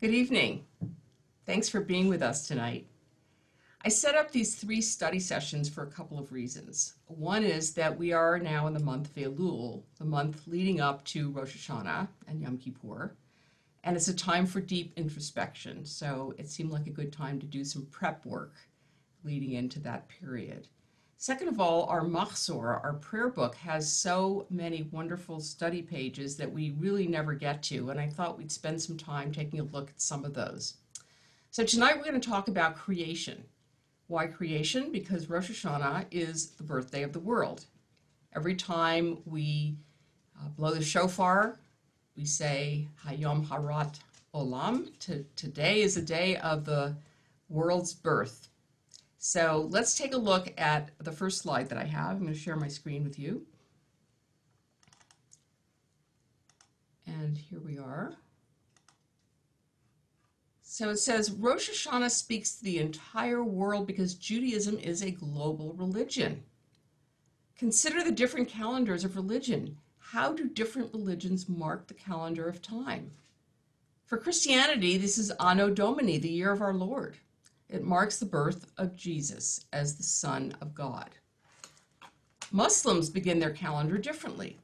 Good evening. Thanks for being with us tonight. I set up these 3 study sessions for a couple of reasons. One is that we are now in the month of Elul, the month leading up to Rosh Hashanah and Yom Kippur, and it's a time for deep introspection, so it seemed like a good time to do some prep work leading into that period. Second of all, our Machzor, our prayer book, has so many wonderful study pages that we really never get to, and I thought we'd spend some time taking a look at some of those. So tonight we're going to talk about creation. Why creation? Because Rosh Hashanah is the birthday of the world. Every time we blow the shofar, we say Hayom Harat Olam. Today is the day of the world's birth. So let's take a look at the first slide that I have. I'm going to share my screen with you. And here we are. So it says, Rosh Hashanah speaks to the entire world because Judaism is a global religion. Consider the different calendars of religion. How do different religions mark the calendar of time? For Christianity, this is Anno Domini, the year of our Lord. It marks the birth of Jesus as the Son of God. Muslims begin their calendar differently.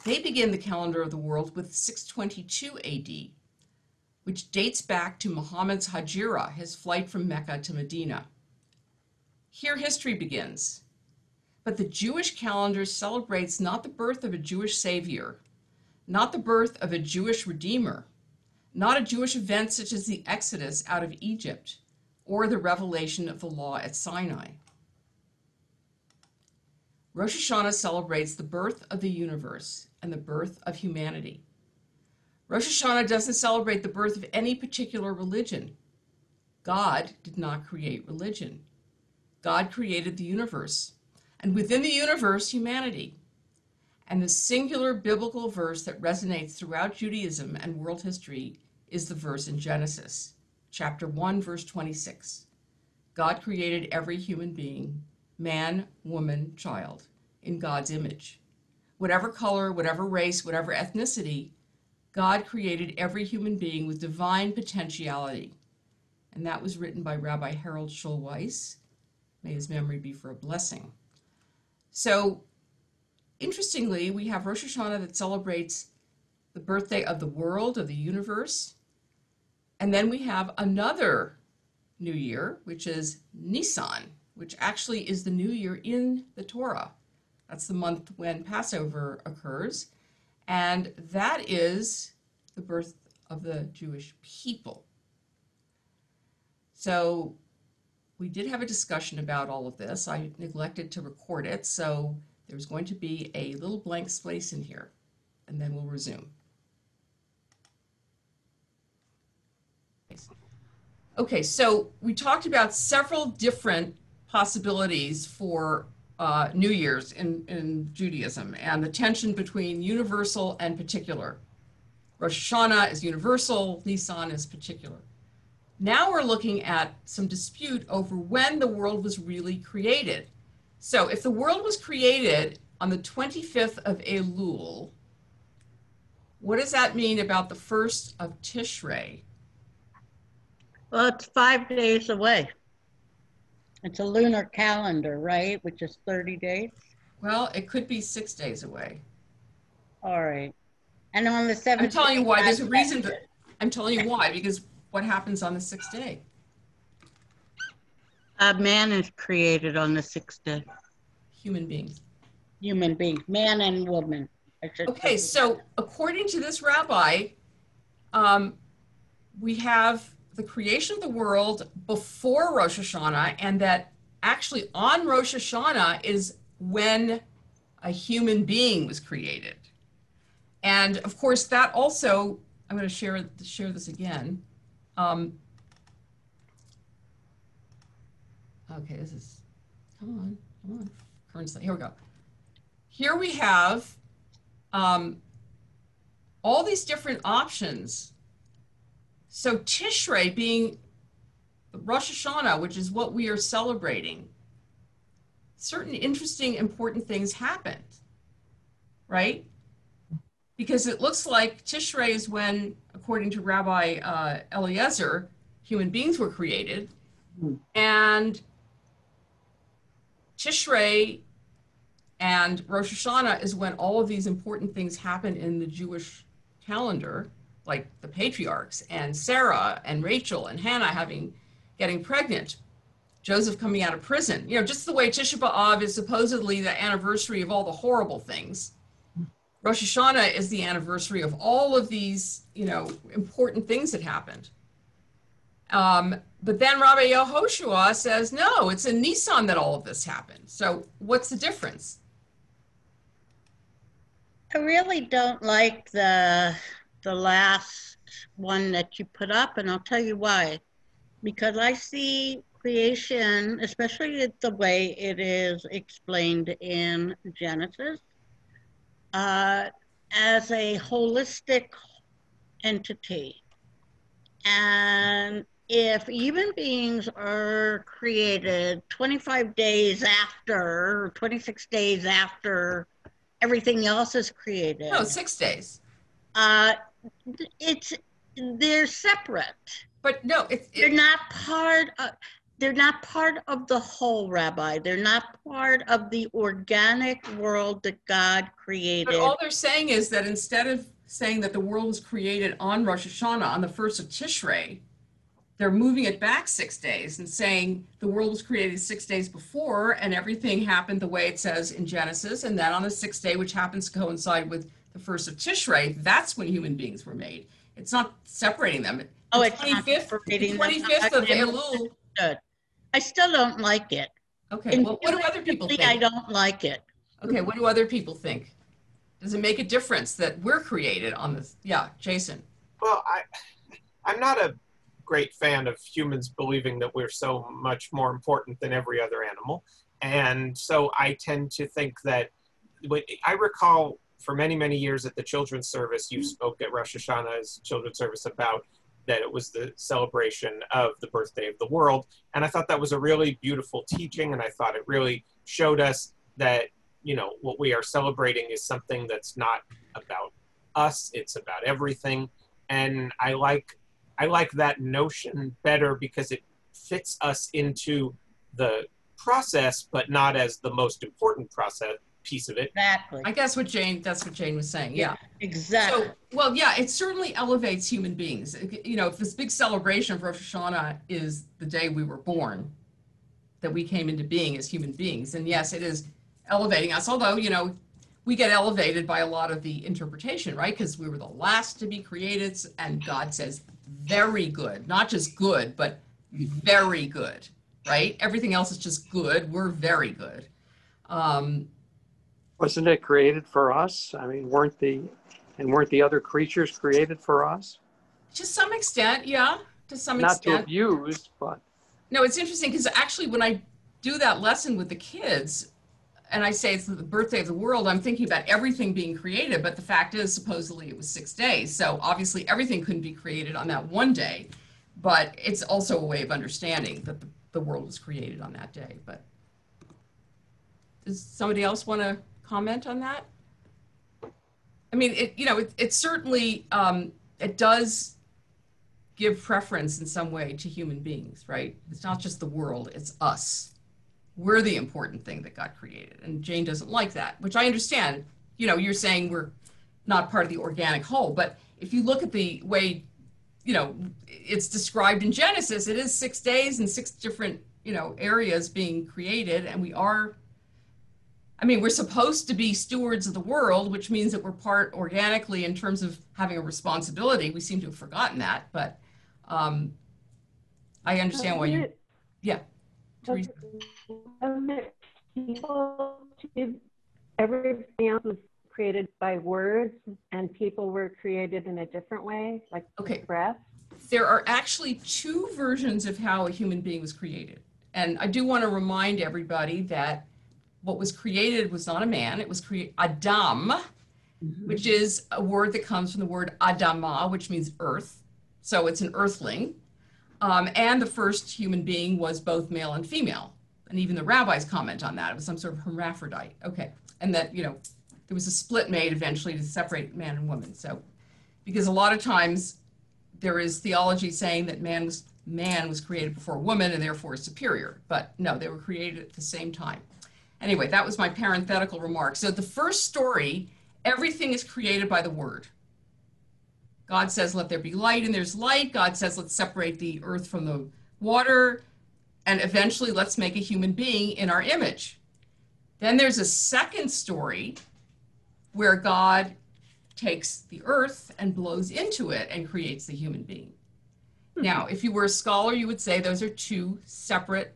They begin the calendar of the world with 622 AD, which dates back to Muhammad's Hijra, his flight from Mecca to Medina. Here history begins. But the Jewish calendar celebrates not the birth of a Jewish savior, not the birth of a Jewish redeemer, not a Jewish event such as the Exodus out of Egypt, or the revelation of the law at Sinai. Rosh Hashanah celebrates the birth of the universe and the birth of humanity. Rosh Hashanah doesn't celebrate the birth of any particular religion. God did not create religion. God created the universe, and within the universe, humanity. And the singular biblical verse that resonates throughout Judaism and world history is the verse in Genesis. Chapter 1, verse 26. God created every human being, man, woman, child, in God's image. Whatever color, whatever race, whatever ethnicity, God created every human being with divine potentiality. And that was written by Rabbi Harold Schulweis. May his memory be for a blessing. So, interestingly, we have Rosh Hashanah that celebrates the birthday of the world, of the universe. And then we have another new year, which is Nisan, which actually is the new year in the Torah. That's the month when Passover occurs. And that is the birth of the Jewish people. So we did have a discussion about all of this. I neglected to record it, so there's going to be a little blank space in here, and then we'll resume. Okay, so we talked about several different possibilities for New Year's in Judaism and the tension between universal and particular. Rosh Hashanah is universal, Nisan is particular. Now we're looking at some dispute over when the world was really created. So if the world was created on the 25th of Elul, what does that mean about the 1st of Tishrei? Well, it's 5 days away. It's a lunar calendar, right? Which is 30 days. Well, it could be 6 days away. All right. And on the 7th, I'm telling you why. There's a reason. I'm telling you why, because what happens on the 6th day? A man is created on the 6th day. Human beings. Human beings, man and woman. Okay, so according to this rabbi, we have the creation of the world before Rosh Hashanah, and that actually on Rosh Hashanah is when a human being was created. And of course, that also, I'm going to share this again. Okay, this is, come on, current slide, here we go. Here we have all these different options. So Tishrei being Rosh Hashanah, which is what we are celebrating, certain interesting, important things happened, right? Because it looks like Tishrei is when, according to Rabbi Eliezer, human beings were created. And Tishrei and Rosh Hashanah is when all of these important things happen in the Jewish calendar, like the patriarchs and Sarah and Rachel and Hannah getting pregnant, Joseph coming out of prison. You know, just the way Tisha B'Av is supposedly the anniversary of all the horrible things. Rosh Hashanah is the anniversary of all of these, you know, important things that happened. But then Rabbi Yehoshua says, no, it's in Nisan that all of this happened. So what's the difference? I really don't like the last one that you put up, and I'll tell you why. Because I see creation, especially the way it is explained in Genesis, as a holistic entity. And if human beings are created 25 days after, or 26 days after everything else is created. No, 6 days. They're separate. But no, they're not part of the whole, Rabbi. They're not part of the organic world that God created. But all they're saying is that instead of saying that the world was created on Rosh Hashanah, on the 1st of Tishrei, they're moving it back 6 days and saying the world was created 6 days before and everything happened the way it says in Genesis. And then on the 6th day, which happens to coincide with the 1st of Tishrei, that's when human beings were made. It's not separating them. Oh, the it's 25th, not separating the 25th of Elul. I still don't like it. Okay, well, what do other people think? I don't like it. Okay, what do other people think? Does it make a difference that we're created on this? Yeah, Jason. Well, I'm not a great fan of humans believing that we're so much more important than every other animal. And so I tend to think that, I recall for many, many years at the children's service, you spoke at Rosh Hashanah's children's service about that it was the celebration of the birthday of the world. And I thought that was a really beautiful teaching. And I thought it really showed us that, you know, what we are celebrating is something that's not about us, it's about everything. And I like that notion better because it fits us into the process, but not as the most important piece of it. Exactly. I guess that's what Jane was saying. Yeah. Exactly. So, well, yeah, it certainly elevates human beings. You know, if this big celebration of Rosh Hashanah is the day we were born, that we came into being as human beings, and yes, it is elevating us, although, you know, we get elevated by a lot of the interpretation, right? Because we were the last to be created, and God says, very good, not just good, but very good, right? Everything else is just good. We're very good. Wasn't it created for us? I mean, weren't the other creatures created for us? To some extent, yeah, to some extent. Not to abuse, but. No, it's interesting because actually when I do that lesson with the kids, and I say it's the birthday of the world, I'm thinking about everything being created, but the fact is supposedly it was 6 days. So obviously everything couldn't be created on that one day, but it's also a way of understanding that the world was created on that day. But does somebody else want to comment on that? I mean, it certainly, it does give preference in some way to human beings, right? It's not just the world, it's us. We're the important thing that got created. And Jane doesn't like that, which I understand. You know, you're saying we're not part of the organic whole, but if you look at the way, you know, it's described in Genesis, it is 6 days and 6 different, you know, areas being created. And we're supposed to be stewards of the world, which means that we're part organically in terms of having a responsibility. We seem to have forgotten that, but I understand why you, yeah. Teresa. Everything else was created by words and people were created in a different way, like breath. There are actually 2 versions of how a human being was created. And I do want to remind everybody that what was created was not a man, it was Adam, which is a word that comes from the word Adamah, which means earth. So it's an earthling. And the first human being was both male and female. And even the rabbis comment on that. It was some sort of hermaphrodite. Okay. And that, you know, there was a split made eventually to separate man and woman. So, because a lot of times there is theology saying that man was created before woman and therefore superior. But no, they were created at the same time. Anyway, that was my parenthetical remark. So the first story, everything is created by the word. God says, let there be light, and there's light. God says, let's separate the earth from the water, and eventually let's make a human being in our image. Then there's a second story where God takes the earth and blows into it and creates the human being. Now, if you were a scholar, you would say those are two separate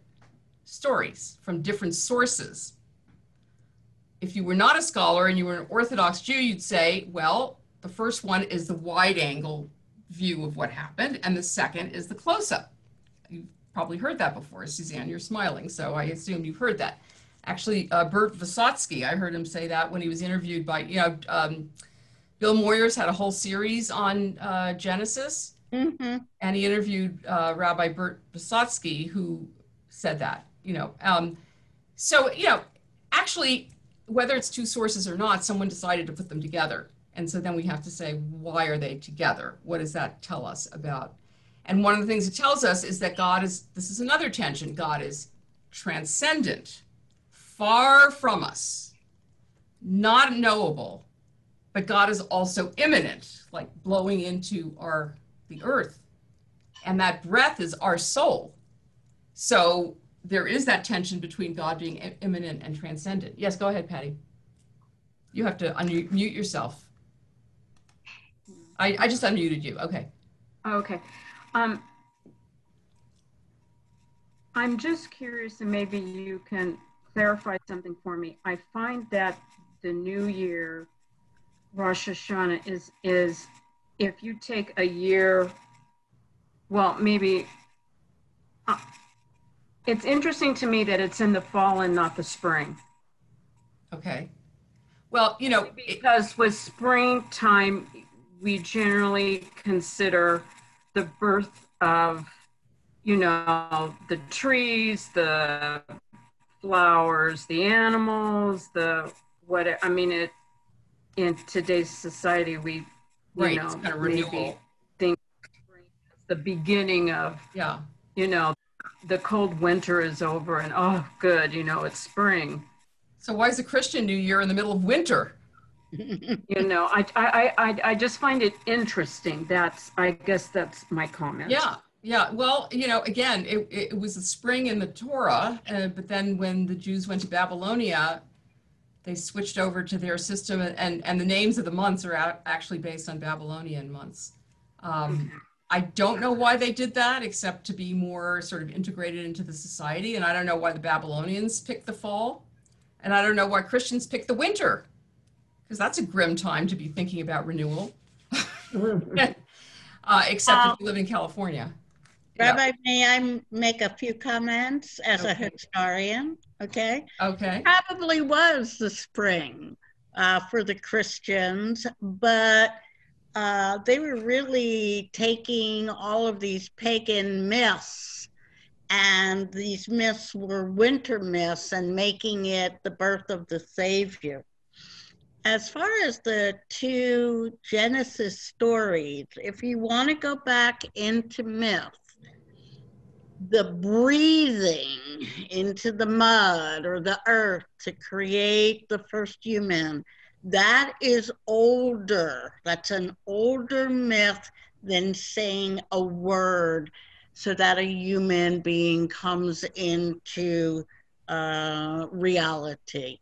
stories from different sources. If you were not a scholar and you were an Orthodox Jew, you'd say, well, the first one is the wide angle view of what happened, and the second is the close-up. You've probably heard that before. Suzanne, you're smiling, so I assume you've heard that. Actually, Bert Vysotsky, I heard him say that when he was interviewed by, Bill Moyers had a whole series on Genesis, and he interviewed Rabbi Bert Vysotsky, who said that, actually, whether it's two sources or not, someone decided to put them together. And so then we have to say, why are they together? What does that tell us about? And one of the things it tells us is that this is another tension, God is transcendent, far from us, not knowable, but God is also immanent, like blowing into the earth. And that breath is our soul. So there is that tension between God being immanent and transcendent. Yes, go ahead, Patty. You have to unmute yourself. I just unmuted you. Okay. Okay. I'm just curious, and maybe you can clarify something for me. I find that the New Year, Rosh Hashanah, is if you take a year, well, maybe it's interesting to me that it's in the fall and not the spring. Okay. Well, because with springtime, we generally consider the birth of, the trees, the flowers, the animals, in today's society, we, it's kind of renewal. Think it's the beginning of, the cold winter is over and, oh, good, it's spring. So why is the Christian New Year in the middle of winter? I just find it interesting. I guess that's my comment. Yeah. Well, again, it was the spring in the Torah, but then when the Jews went to Babylonia, they switched over to their system, and the names of the months are actually based on Babylonian months. I don't know why they did that, except to be more sort of integrated into the society. And I don't know why the Babylonians picked the fall. And I don't know why Christians picked the winter, because that's a grim time to be thinking about renewal, except if you live in California. Rabbi, may I make a few comments as a historian? Okay. Okay. Probably was the spring for the Christians, but they were really taking all of these pagan myths, and these myths were winter myths, and making it the birth of the Savior. As far as the two Genesis stories, if you want to go back into myth, the breathing into the mud or the earth to create the first human, that is older. That's an older myth than saying a word so that a human being comes into reality.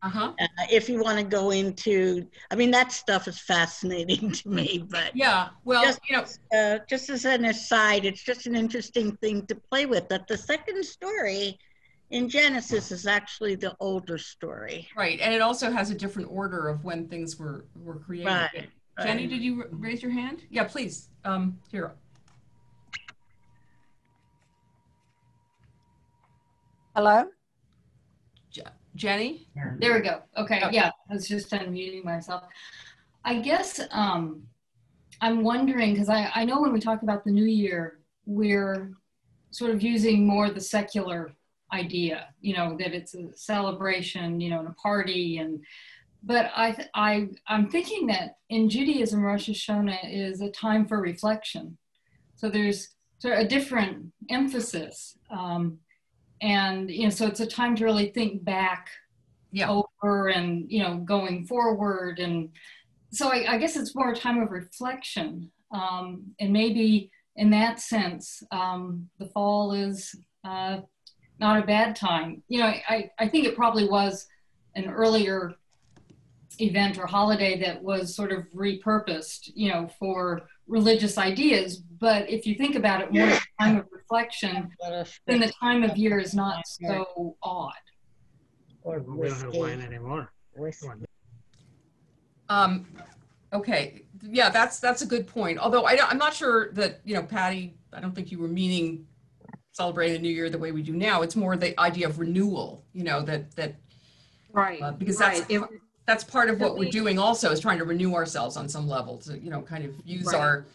If you want to go into, that stuff is fascinating to me, but yeah, well, just as an aside, it's just an interesting thing to play with, that the second story in Genesis is actually the older story. Right, and it also has a different order of when things were created. Right. Jenny, did you raise your hand? Yeah, please. Here. Hello? Jenny? There we go. Okay, yeah, I was just unmuting myself. I guess I'm wondering, because I know when we talk about the New Year, we're sort of using more the secular idea, that it's a celebration, and a party, but I'm thinking that in Judaism, Rosh Hashanah is a time for reflection. So there's sort of a different emphasis. And, you know, so it's a time to really think back over and, you know, going forward. And so I guess it's more a time of reflection. And maybe in that sense, the fall is not a bad time. You know, I think it probably was an earlier event or holiday that was sort of repurposed, you know, for religious ideas. But if you think about it, more as a time of reflection, then the time of year is not so odd. We don't have wine anymore. Okay, yeah, that's a good point. Although I'm not sure that, you know, Patty, I don't think you were meaning celebrating the New Year the way we do now. It's more the idea of renewal, you know, that right, because that's part of what we're doing also, is trying to renew ourselves on some level to, you know, kind of use our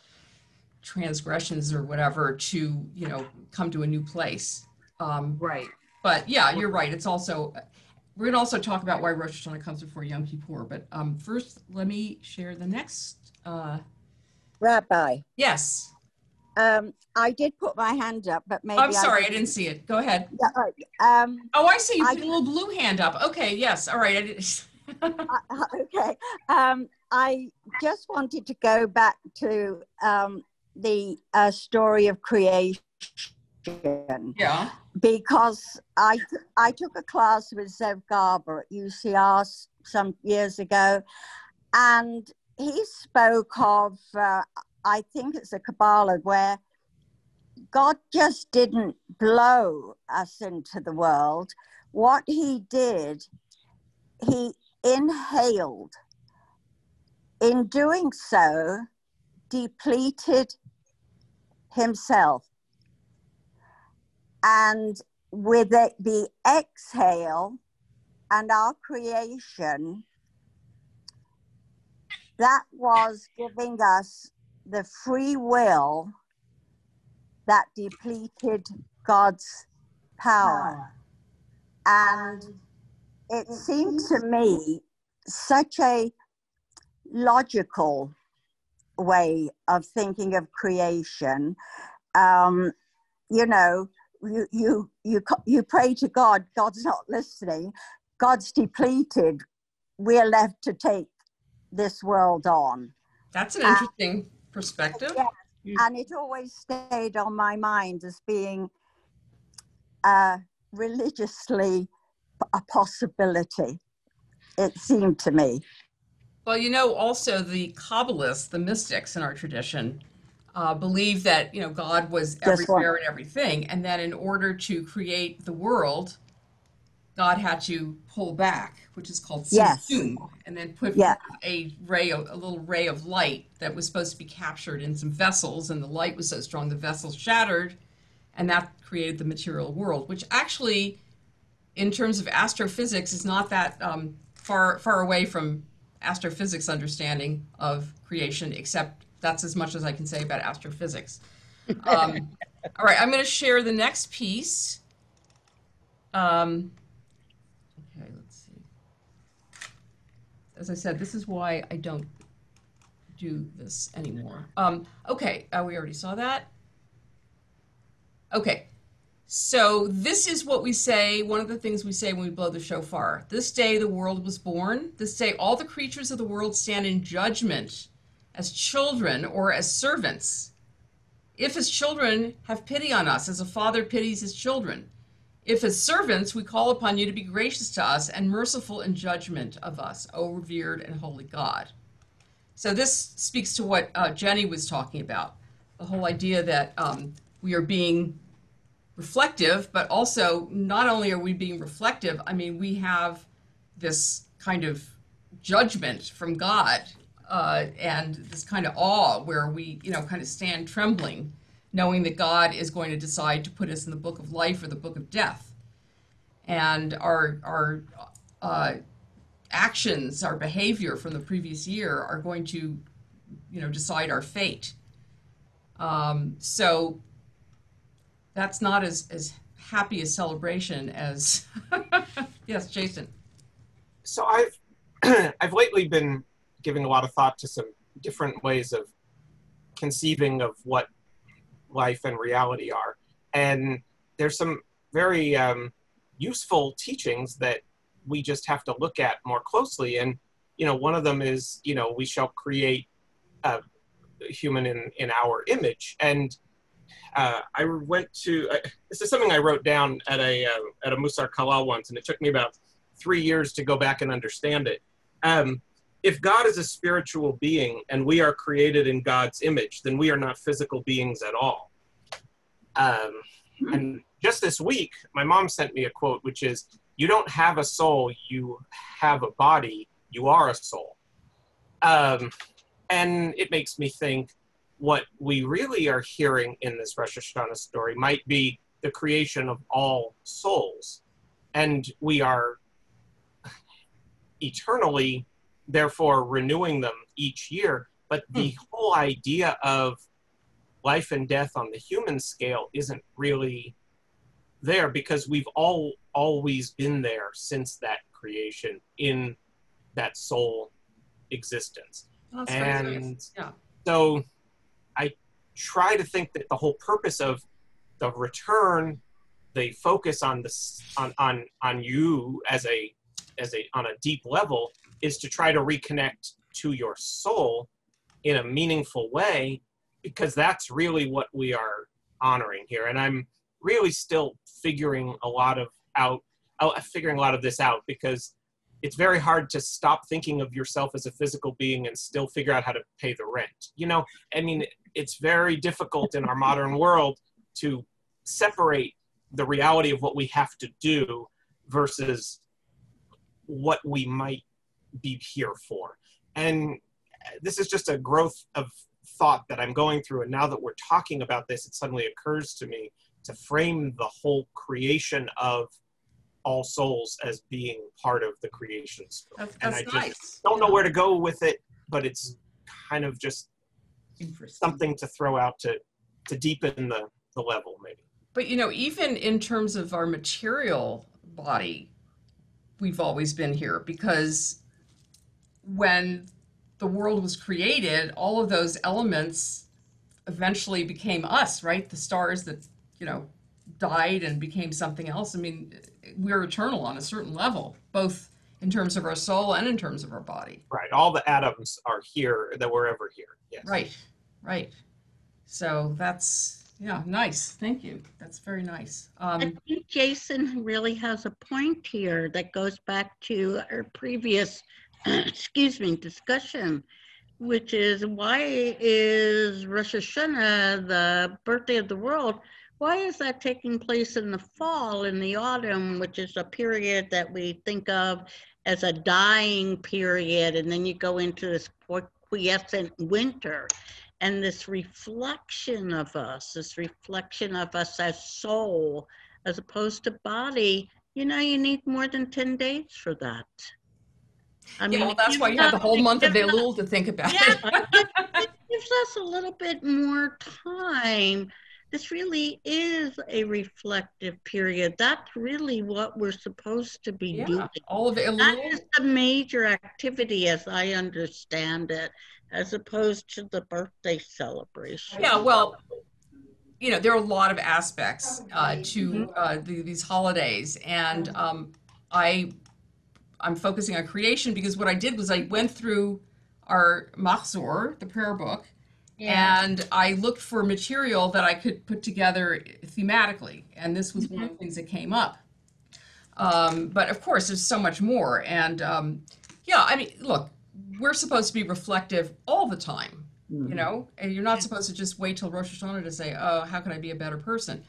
transgressions or whatever to, you know, come to a new place. Right. But yeah, you're right. It's also, we're going to also talk about why Rosh Hashanah comes before Yom Kippur. But first, let me share the next. Rabbi. Yes. I did put my hand up, but maybe I'm sorry, I didn't see it. Go ahead. Yeah, oh, I see. You put a little blue hand up. Okay, yes. All right. I did. Okay. I just wanted to go back to the story of creation. Yeah. Because I took a class with Zev Garber at UCR some years ago, and he spoke of, I think it's a Kabbalah, where God just didn't blow us into the world. What he did, he inhaled. In doing so, depleted himself. And with the exhale and our creation, that was giving us the free will that depleted God's power. And it seemed to me such a logical way of thinking of creation. You know, you pray to God, God's not listening, God's depleted, we're left to take this world on. That's an interesting perspective. Yeah, and it always stayed on my mind as being religiously a possibility, it seemed to me. Well, you know, also the Kabbalists, the mystics in our tradition, believe that, you know, God was everywhere and everything, and that in order to create the world, God had to pull back, which is called tzimtzum, and then put a little ray of light that was supposed to be captured in some vessels, and the light was so strong the vessels shattered, and that created the material world, which actually, in terms of astrophysics, is not that far away from astrophysics understanding of creation, except that's as much as I can say about astrophysics. All right, I'm going to share the next piece. Okay, let's see. As I said, this is why I don't do this anymore. Okay, we already saw that. Okay, so this is what we say, one of the things we say when we blow the shofar. This day the world was born. This day all the creatures of the world stand in judgment as children or as servants. If as children, have pity on us, as a father pities his children. If as servants, we call upon you to be gracious to us and merciful in judgment of us, O revered and holy God. So this speaks to what Jenny was talking about, the whole idea that we are being reflective, but also not only are we being reflective, I mean, we have this kind of judgment from God and this kind of awe where we, you know, kind of stand trembling, knowing that God is going to decide to put us in the book of life or the book of death. And our actions, our behavior from the previous year are going to, you know, decide our fate. So that's not as happy a celebration as, yes, Jason. So I've lately been giving a lot of thought to some different ways of conceiving of what life and reality are. And there's some very useful teachings that we just have to look at more closely. And, one of them is, we shall create a human in our image. And I went to, this is something I wrote down at a Musar Kalal once, and it took me about 3 years to go back and understand it. If God is a spiritual being and we are created in God's image, then we are not physical beings at all. And just this week, my mom sent me a quote, which is, you don't have a soul, you have a body, you are a soul. And it makes me think what we really are hearing in this Rosh Hashanah story might be the creation of all souls. And we are eternally, therefore, renewing them each year. But the whole idea of life and death on the human scale isn't really there, because we've always been there since that creation in that soul existence. That's and yeah. So I try to think that the whole purpose of the return, the focus on this, on you as on a deep level, is to try to reconnect to your soul in a meaningful way, because that's really what we are honoring here. And I'm really still figuring a lot of this out, because it's very hard to stop thinking of yourself as a physical being and still figure out how to pay the rent. It's very difficult in our modern world to separate the reality of what we have to do versus what we might be here for. And this is just a growth of thought that I'm going through. And now that we're talking about this, it suddenly occurs to me to frame the whole creation of all souls as being part of the creation story. And I just don't know where to go with it, but it's kind of just something to throw out to deepen the level, maybe. But, even in terms of our material body, we've always been here, because when the world was created, all of those elements eventually became us, right? The stars that, died and became something else. I mean, we're eternal on a certain level, both in terms of our soul and in terms of our body. Right. All the atoms are here that were ever here. Yes. Right. So that's, nice. Thank you. That's very nice. I think Jason really has a point here that goes back to our previous, discussion, which is, why is Rosh Hashanah, the birthday of the world, why is that taking place in the fall, in the autumn, which is a period that we think of as a dying period, and then you go into this quiescent winter, and this reflection of us as soul, as opposed to body, you need more than 10 days for that. I mean, well, that's why you have the whole month of Elul to think about it. It gives us a little bit more time. This really is a reflective period. That's really what we're supposed to be doing. All of Elul. That is the major activity, as I understand it, as opposed to the birthday celebration. Yeah, well, there are a lot of aspects to these holidays, and I'm focusing on creation, because what I did was I went through our Machzor, the prayer book, and I looked for material that I could put together thematically, and this was one of the things that came up. But of course, there's so much more, and look, we're supposed to be reflective all the time, and you're not supposed to just wait till Rosh Hashanah to say, oh, how can I be a better person?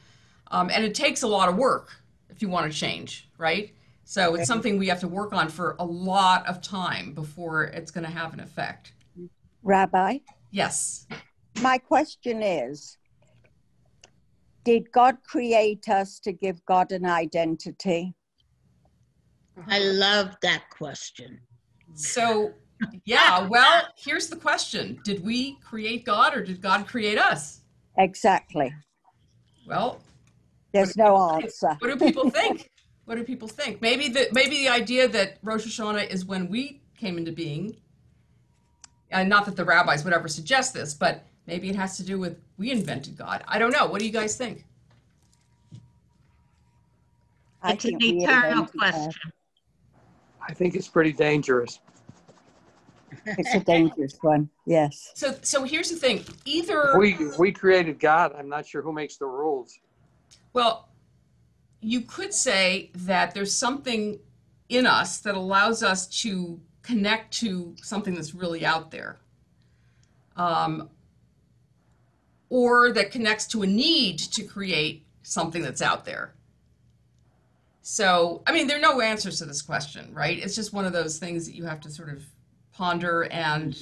And it takes a lot of work if you want to change, right? So it's something we have to work on for a lot of time before it's going to have an effect. Rabbi? Yes. My question is, did God create us to give God an identity? I love that question. So, well, here's the question. Did we create God, or did God create us? Exactly. Well, there's no answer. What do people think? What do people think? Maybe the idea that Rosh Hashanah is when we came into being, and not that the rabbis would ever suggest this, but Maybe it has to do with we invented God. I don't know. What do you guys think? It's an eternal question. I think it's pretty dangerous. It's a dangerous one, yes. So here's the thing. Either we created God. I'm not sure who makes the rules. Well, you could say that there's something in us that allows us to connect to something that's really out there. Or that connects to a need to create something that's out there. So, I mean, there are no answers to this question, right? It's just one of those things that you have to sort of ponder and,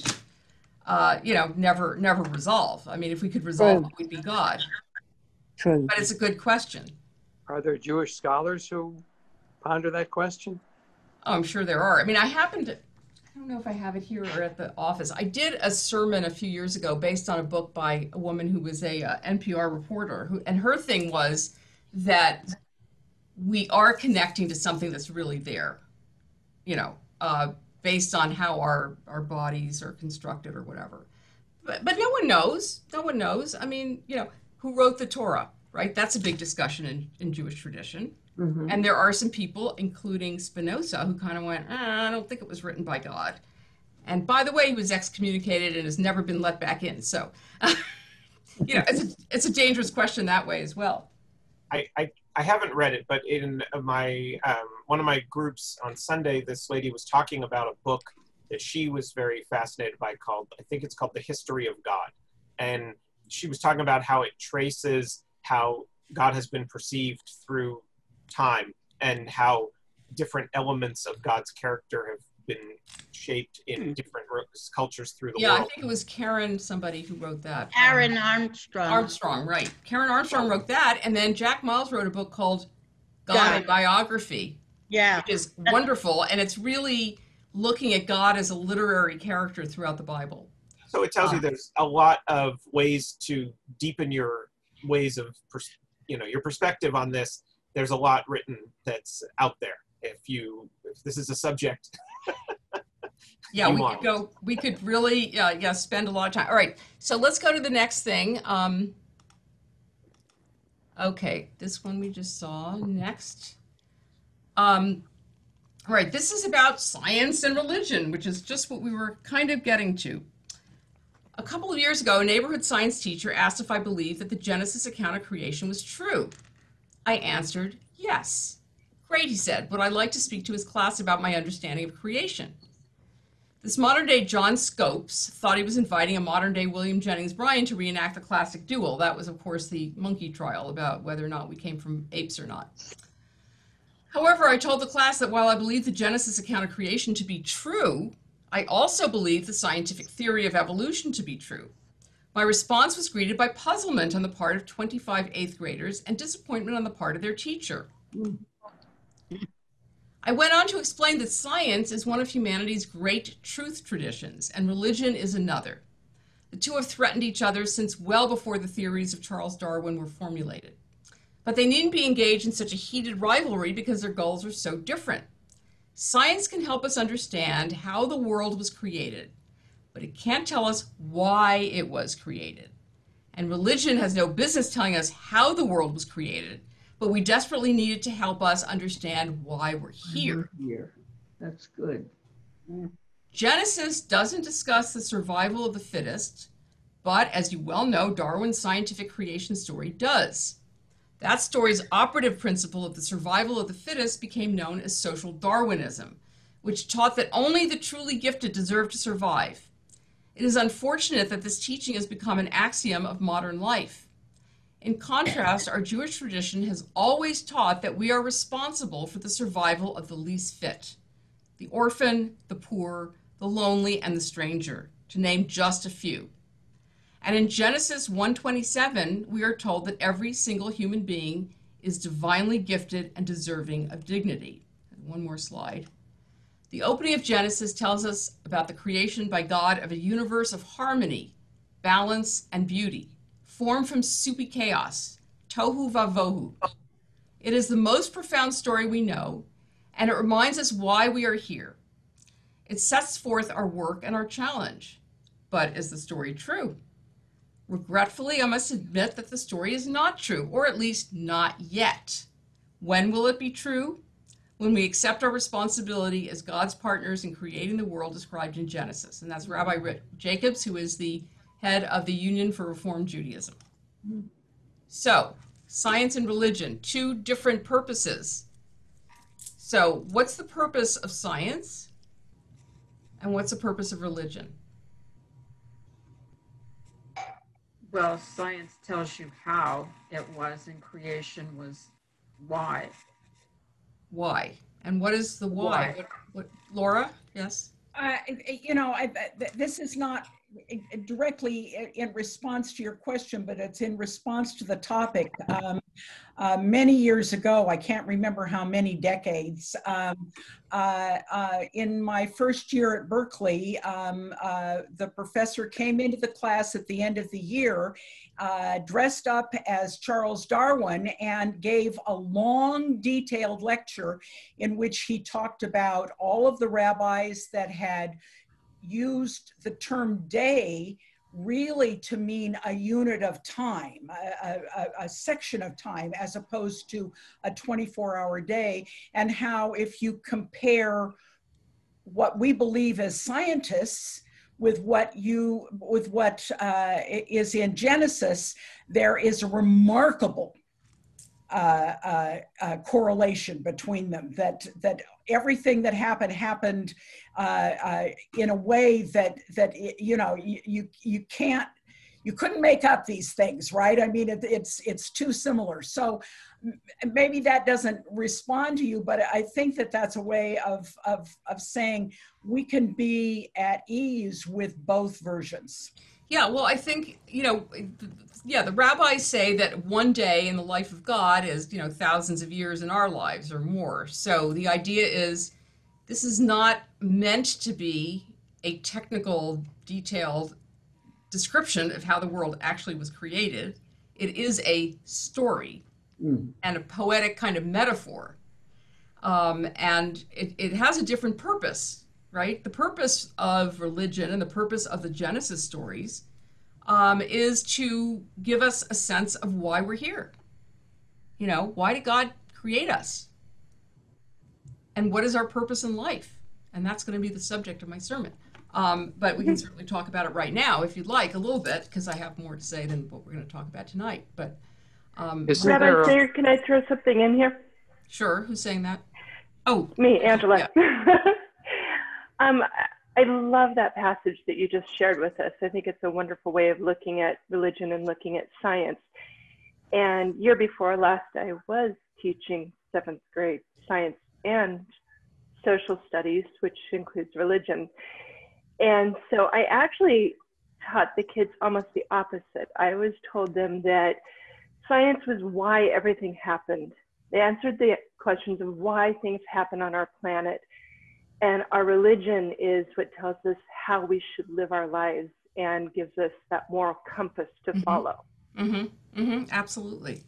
never resolve. I mean, if we could resolve it, we'd be God. True. But it's a good question. Are there Jewish scholars who ponder that question? Oh, I'm sure there are. I mean, I don't know if I have it here or at the office. I did a sermon a few years ago based on a book by a woman who was a NPR reporter, and her thing was that we are connecting to something that's really there, based on how our bodies are constructed or whatever. But no one knows. No one knows. I mean, who wrote the Torah, right? That's a big discussion in Jewish tradition. Mm-hmm. And there are some people, including Spinoza, who kind of went, I don't think it was written by God. And by the way, he was excommunicated and has never been let back in. So, it's a dangerous question that way as well. I haven't read it, but in my one of my groups on Sunday, this lady was talking about a book that she was very fascinated by I think it's called The History of God. And she was talking about how it traces how God has been perceived through time and how different elements of God's character have been shaped in different cultures through the world. Yeah, I think it was Karen, somebody who wrote that. Karen Armstrong. Armstrong, right. Karen Armstrong wrote that, and then Jack Miles wrote a book called God, a Biography. Yeah. Which is wonderful, and it's really looking at God as a literary character throughout the Bible. So it tells you there's a lot of ways to deepen your ways of, your perspective on this. There's a lot written that's out there. If this is a subject. Yeah, we could really spend a lot of time. All right, so let's go to the next thing. Okay, this one we just saw. Next. All right, this is about science and religion, which is just what we were kind of getting to. A couple of years ago, a neighborhood science teacher asked if I believed that the Genesis account of creation was true. I answered, yes. Great, he said. Would I like to speak to his class about my understanding of creation? This modern-day John Scopes thought he was inviting a modern-day William Jennings Bryan to reenact the classic duel. That was, of course, the monkey trial about whether or not we came from apes or not. However, I told the class that while I believe the Genesis account of creation to be true, I also believe the scientific theory of evolution to be true. My response was greeted by puzzlement on the part of 25 eighth graders and disappointment on the part of their teacher. I went on to explain that science is one of humanity's great truth traditions, and religion is another. The two have threatened each other since well before the theories of Charles Darwin were formulated. But they needn't be engaged in such a heated rivalry because their goals are so different. Science can help us understand how the world was created, but it can't tell us why it was created. And religion has no business telling us how the world was created, but we desperately need it to help us understand why we're here. That's good. Genesis doesn't discuss the survival of the fittest, but as you well know, Darwin's scientific creation story does. That story's operative principle of the survival of the fittest became known as social Darwinism, which taught that only the truly gifted deserve to survive. It is unfortunate that this teaching has become an axiom of modern life. In contrast, our Jewish tradition has always taught that we are responsible for the survival of the least fit, the orphan, the poor, the lonely, and the stranger, to name just a few. And in Genesis 1:27, we are told that every single human being is divinely gifted and deserving of dignity. One more slide. The opening of Genesis tells us about the creation by God of a universe of harmony, balance, and beauty, formed from soupy chaos, tohu vavohu. It is the most profound story we know, and it reminds us why we are here. It sets forth our work and our challenge. But is the story true? Regretfully, I must admit that the story is not true, or at least not yet. When will it be true? When we accept our responsibility as God's partners in creating the world described in Genesis. And that's Rabbi Rick Jacobs, who is the head of the Union for Reform Judaism. So, science and religion, two different purposes. So, what's the purpose of science? And what's the purpose of religion? Well, science tells you how it was, and creation was why. Why? And what is the why? What, Laura? Yes? This is not directly in response to your question, but it's in response to the topic. Many years ago, I can't remember how many decades, in my first year at Berkeley, the professor came into the class at the end of the year, dressed up as Charles Darwin, and gave a long, detailed lecture in which he talked about all of the rabbis that had used the term day really to mean a unit of time, a section of time, as opposed to a 24-hour day, and how if you compare what we believe as scientists with what is in Genesis, there is a remarkable correlation between them, that everything that happened in a way that you couldn't make up these things, right? I mean, it's too similar. So maybe that doesn't respond to you, but I think that that's a way of saying we can be at ease with both versions. Yeah, well, I think, the rabbis say that one day in the life of God is, thousands of years in our lives or more. So the idea is this is not meant to be a technical, detailed description of how the world actually was created. It is a story and a poetic kind of metaphor. And it has a different purpose. Right? The purpose of religion and the purpose of the Genesis stories is to give us a sense of why we're here. Why did God create us? And what is our purpose in life? And that's going to be the subject of my sermon. But we can certainly talk about it right now, if you'd like, a little bit, because I have more to say than what we're going to talk about tonight. But Rabbi Sayer, can I throw something in here? Sure. Who's saying that? Oh, me, Angela. Yeah. I love that passage that you just shared with us. I think it's a wonderful way of looking at religion and looking at science. And year before last, I was teaching 7th grade science and social studies, which includes religion. And so I actually taught the kids almost the opposite. I always told them that science was why everything happened. They answered the questions of why things happen on our planet. And our religion is what tells us how we should live our lives and gives us that moral compass to follow. Absolutely.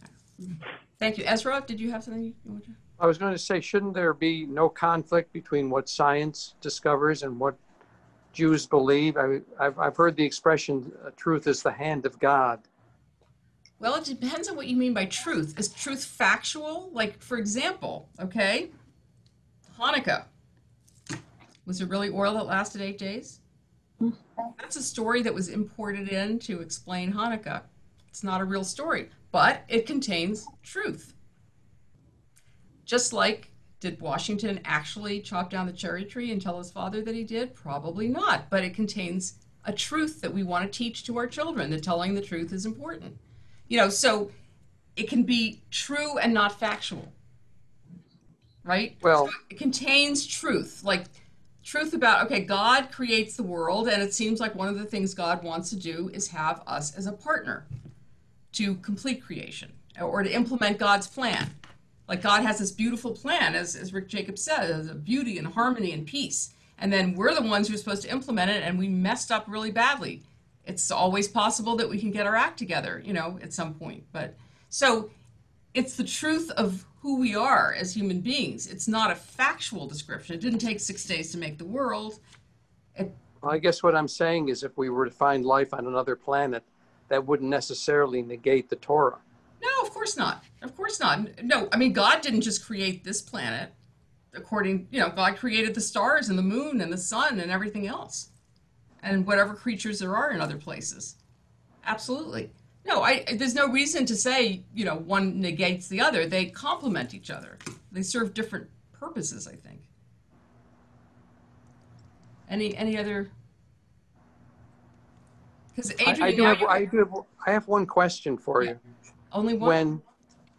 Thank you. Ezra, did you have something you want to? I was going to say, shouldn't there be no conflict between what science discovers and what Jews believe? I've heard the expression, truth is the hand of God. Well, it depends on what you mean by truth. Is truth factual? Like, for example, Hanukkah. Was it really oil that lasted 8 days? That's a story that was imported in to explain Hanukkah. It's not a real story, but it contains truth. Just like, did Washington actually chop down the cherry tree and tell his father that he did? Probably not, but it contains a truth that we want to teach to our children, that telling the truth is important. So it can be true and not factual, right? Well, so it contains truth, like truth about, God creates the world, and it seems like one of the things God wants to do is have us as a partner to complete creation or to implement God's plan. Like God has this beautiful plan, as Rick Jacobs said, of beauty and harmony and peace. And then we're the ones who are supposed to implement it, and we messed up really badly. It's always possible that we can get our act together, at some point. But so it's the truth of who we are as human beings. It's not a factual description. It didn't take 6 days to make the world. Well, I guess what I'm saying is if we were to find life on another planet, that wouldn't necessarily negate the Torah. No, of course not. Of course not. No, I mean, God didn't just create this planet. God created the stars and the moon and the sun and everything else, and whatever creatures there are in other places. Absolutely. No, there's no reason to say, one negates the other. They complement each other. They serve different purposes, I think. Any other? Because Adrian, I have one question for you. Only one?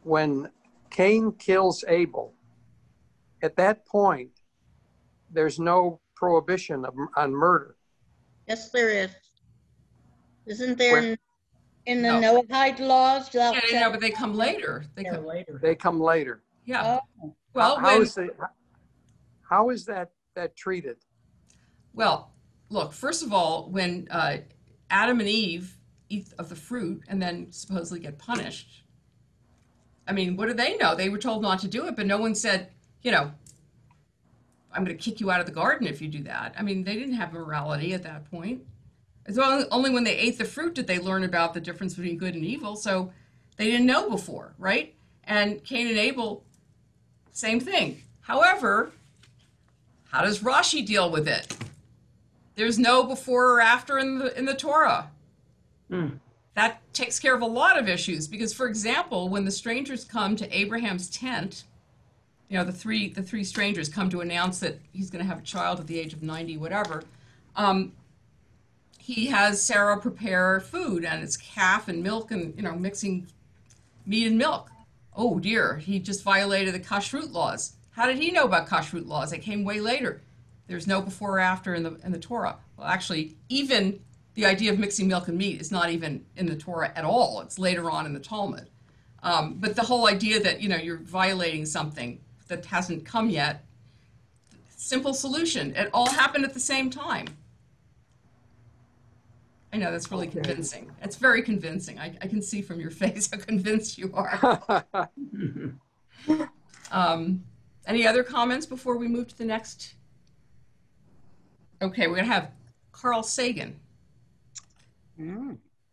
When Cain kills Abel, at that point, there's no prohibition on murder. Yes, there is. Isn't there in the Noahide laws? Yeah, but they come later. They come later. Yeah. Oh. Well, how is that treated? Well, look, first of all, when Adam and Eve eat of the fruit and then supposedly get punished, I mean, what do they know? They were told not to do it, but no one said, I'm going to kick you out of the garden if you do that. I mean, they didn't have morality at that point. It's only when they ate the fruit did they learn about the difference between good and evil. So they didn't know before, right? And Cain and Abel, same thing. However, how does Rashi deal with it? There's no before or after in the Torah. That takes care of a lot of issues because, for example, when the strangers come to Abraham's tent, the three strangers come to announce that he's going to have a child at the age of 90, whatever. He has Sarah prepare food, and it's calf and milk and, mixing meat and milk. Oh dear, he just violated the kashrut laws. How did he know about kashrut laws? They came way later. There's no before or after in the Torah. Well, actually, even the idea of mixing milk and meat is not even in the Torah at all. It's later on in the Talmud. But the whole idea that, you're violating something that hasn't come yet, simple solution. It all happened at the same time. I know, that's really convincing. It's very convincing. I can see from your face how convinced you are. Any other comments before we move to the next? Okay, we're going to have Carl Sagan.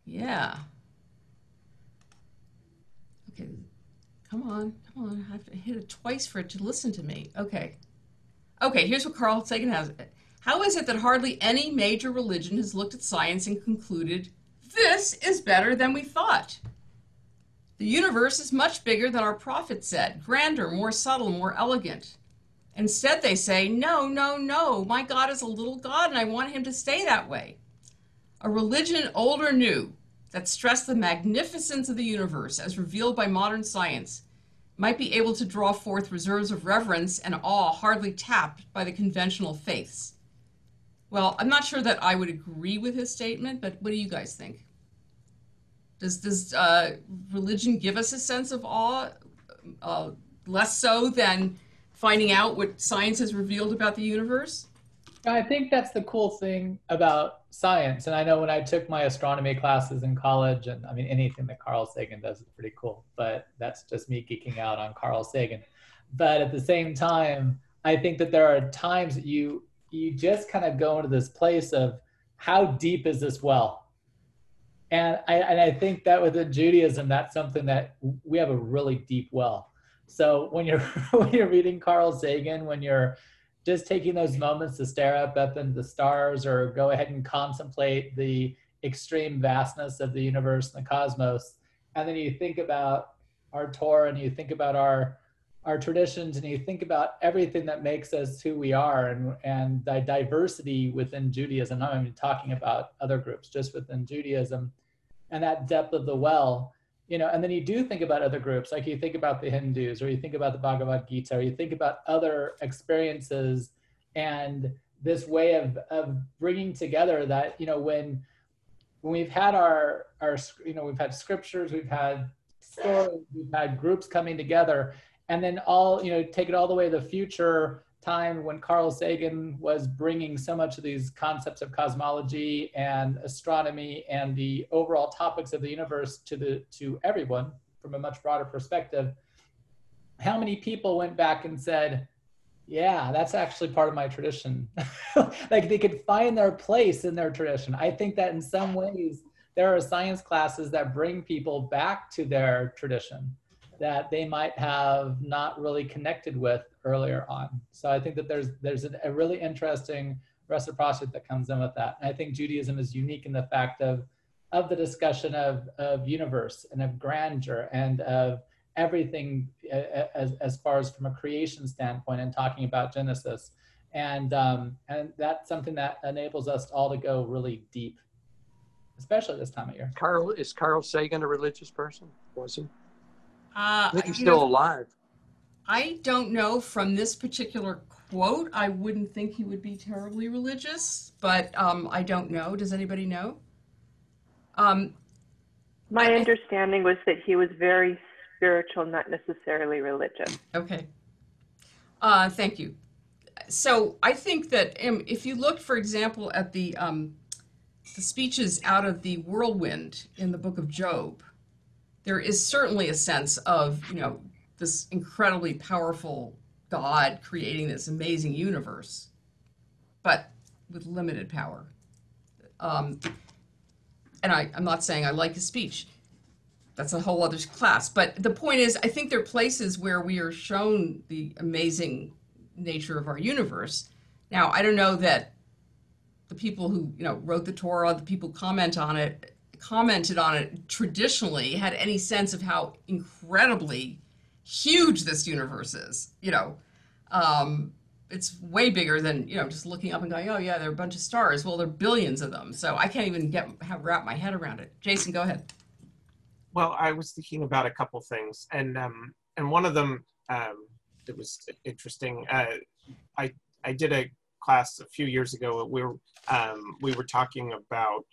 Yeah. Okay, come on. I have to hit it twice for it to listen to me. Okay, here's what Carl Sagan has. How is it that hardly any major religion has looked at science and concluded, this is better than we thought? The universe is much bigger than our prophet said, grander, more subtle, more elegant. Instead, they say, no, my God is a little God and I want him to stay that way. A religion old or new that stressed the magnificence of the universe as revealed by modern science might be able to draw forth reserves of reverence and awe hardly tapped by the conventional faiths. Well, I'm not sure that I would agree with his statement, but what do you guys think? Does religion give us a sense of awe, less so than finding out what science has revealed about the universe? I think that's the cool thing about science. And I know when I took my astronomy classes in college, and I mean, anything that Carl Sagan does is pretty cool, but that's just me geeking out on Carl Sagan. But at the same time, I think that there are times that you just kind of go into this place of how deep is this well? And I think that within Judaism, that's something that we have a really deep well. So when you're reading Carl Sagan, when you're just taking those moments to stare up into the stars or go ahead and contemplate the extreme vastness of the universe and the cosmos, and then you think about our Torah and you think about our traditions and you think about everything that makes us who we are and the diversity within Judaism. I'm not even talking about other groups, just within Judaism and that depth of the well, and then you do think about other groups, like you think about the Hindus or you think about the Bhagavad Gita or you think about other experiences and this way of bringing together that, when we've had we've had scriptures, we've had stories, we've had groups coming together. And then take it all the way to the future time when Carl Sagan was bringing so much of these concepts of cosmology and astronomy and the overall topics of the universe to everyone from a much broader perspective. How many people went back and said, yeah, that's actually part of my tradition. Like they could find their place in their tradition. I think that in some ways, there are science classes that bring people back to their tradition that they might have not really connected with earlier on. So I think that there's a really interesting reciprocity that comes in with that. And I think Judaism is unique in the fact of the discussion of universe and of grandeur and of everything as far as from a creation standpoint and talking about Genesis. And that's something that enables us all to go really deep, especially this time of year. Is Carl Sagan a religious person? Was he? I think he's still alive. I don't know. From this particular quote, I wouldn't think he would be terribly religious, but I don't know. Does anybody know? My understanding was that he was very spiritual, not necessarily religious. Okay. Thank you. So I think that if you look, for example, at the speeches out of the whirlwind in the book of Job, there is certainly a sense of, this incredibly powerful God creating this amazing universe, but with limited power. And I'm not saying I like his speech. That's a whole other class. But the point is, I think there are places where we are shown the amazing nature of our universe. Now, I don't know that the people who wrote the Torah, the people commented on it traditionally had any sense of how incredibly huge this universe is. It's way bigger than just looking up and going, oh yeah, there are a bunch of stars. Well, there are billions of them, so I can't even wrap my head around it. Jason, go ahead. Well, I was thinking about a couple things, and one of them that was interesting. I did a class a few years ago. We were talking about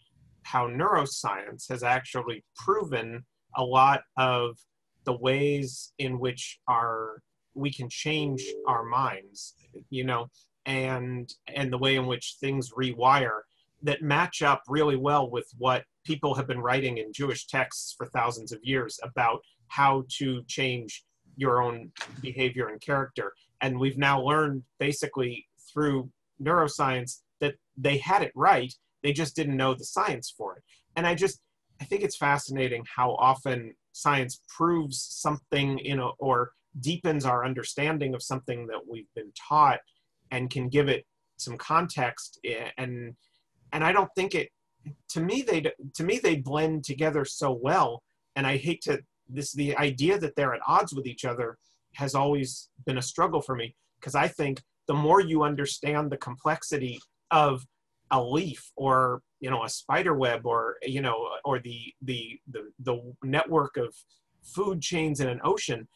how neuroscience has actually proven a lot of the ways in which we can change our minds, and the way in which things rewire that match up really well with what people have been writing in Jewish texts for thousands of years about how to change your own behavior and character. And we've now learned basically through neuroscience that they had it right, they just didn't know the science for it. And I think it's fascinating how often science proves something, or deepens our understanding of something that we've been taught and can give it some context. And I don't think to me they blend together so well. And I hate the idea that they're at odds with each other has always been a struggle for me, because I think the more you understand the complexity of a leaf or a spider web or or the network of food chains in an ocean,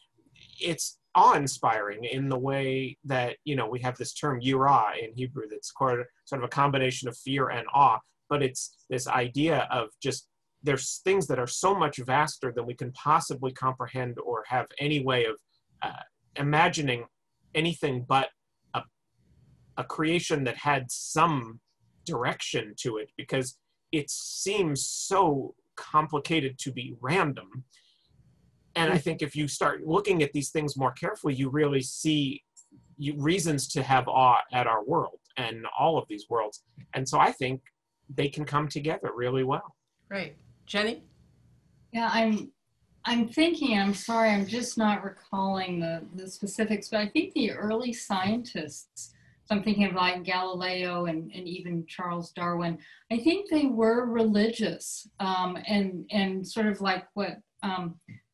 it's awe-inspiring in the way that we have this term yirah in Hebrew that's sort of a combination of fear and awe, but it's this idea of just there's things that are so much vaster than we can possibly comprehend or have any way of imagining anything but a creation that had some direction to it, because it seems so complicated to be random. And I think if you start looking at these things more carefully, you really see reasons to have awe at our world and all of these worlds. And so I think they can come together really well. Right. Jenny? Yeah, I'm thinking, I'm sorry, I'm just not recalling the specifics, but I think the early scientists, so I'm thinking of like Galileo and even Charles Darwin, I think they were religious, and sort of like what,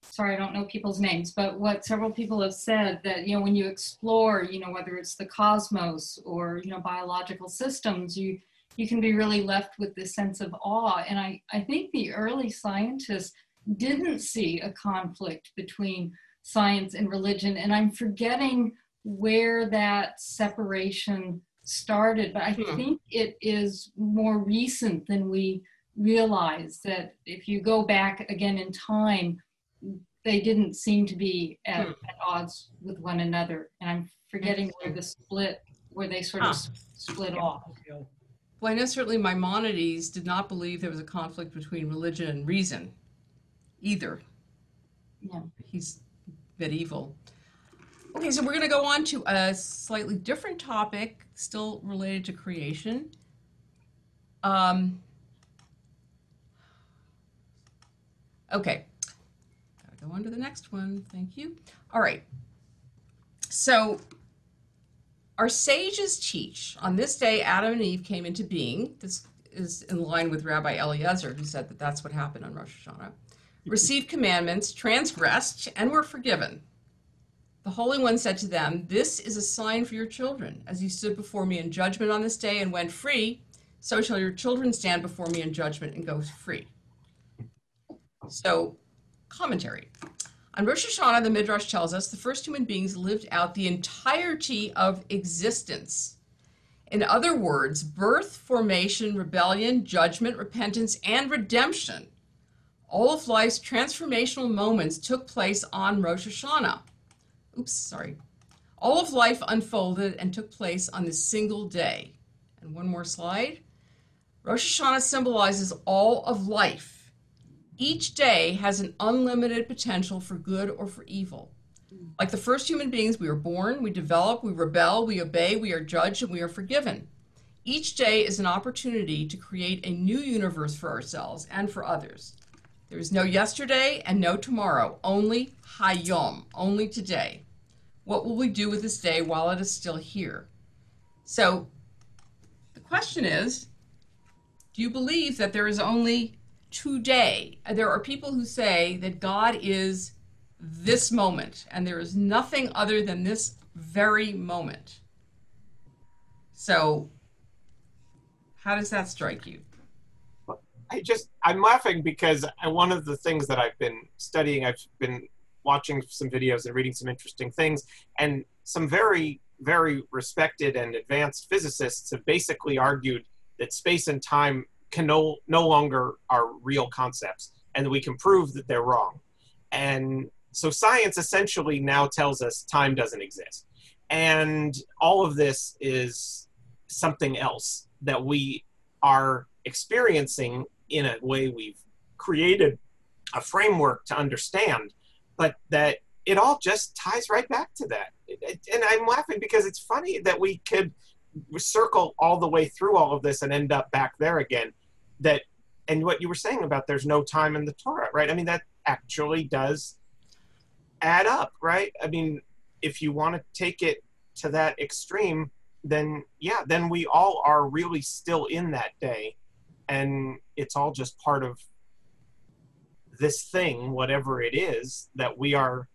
sorry, I don't know people's names, but what several people have said that, when you explore, whether it's the cosmos or, biological systems, you can be really left with this sense of awe. And I think the early scientists didn't see a conflict between science and religion. And I'm forgetting where that separation started, but I think it is more recent than we realize, that if you go back again in time, they didn't seem to be at odds with one another. And I'm forgetting where they sort of split off. Well, I know certainly Maimonides did not believe there was a conflict between religion and reason either. Yeah. He's medieval. Okay, so we're going to go on to a slightly different topic, still related to creation. Okay, gotta go on to the next one. Thank you. All right. So our sages teach, on this day Adam and Eve came into being. This is in line with Rabbi Eliezer, who said that that's what happened on Rosh Hashanah. Received commandments, transgressed, and were forgiven. The Holy One said to them, "This is a sign for your children. As you stood before me in judgment on this day and went free, so shall your children stand before me in judgment and go free." So, commentary. On Rosh Hashanah, the Midrash tells us the first human beings lived out the entirety of existence. In other words, birth, formation, rebellion, judgment, repentance, and redemption. All of life's transformational moments took place on Rosh Hashanah. All of life unfolded and took place on this single day. And one more slide. Rosh Hashanah symbolizes all of life. Each day has an unlimited potential for good or for evil. Like the first human beings, we are born, we develop, we rebel, we obey, we are judged, and we are forgiven. Each day is an opportunity to create a new universe for ourselves and for others. There is no yesterday and no tomorrow, only Hayom, only today. What will we do with this day while it is still here? So the question is, do you believe that there is only today? There are people who say that God is this moment, and there is nothing other than this very moment. So how does that strike you? I'm laughing because one of the things that I've been studying, I've been watching some videos and reading some interesting things, and some very, very respected and advanced physicists have basically argued that space and time can no longer are real concepts, and we can prove that they're wrong. And so science essentially now tells us time doesn't exist. And all of this is something else that we are experiencing in a way we've created a framework to understand, but that it all just ties right back to that. And I'm laughing because it's funny that we could circle all the way through all of this and end up back there again. That, and what you were saying about there's no time in the Torah, right? I mean, that actually does add up, right? I mean, if you want to take it to that extreme, then yeah, then we all are really still in that day, and it's all just part of this thing, whatever it is, that we are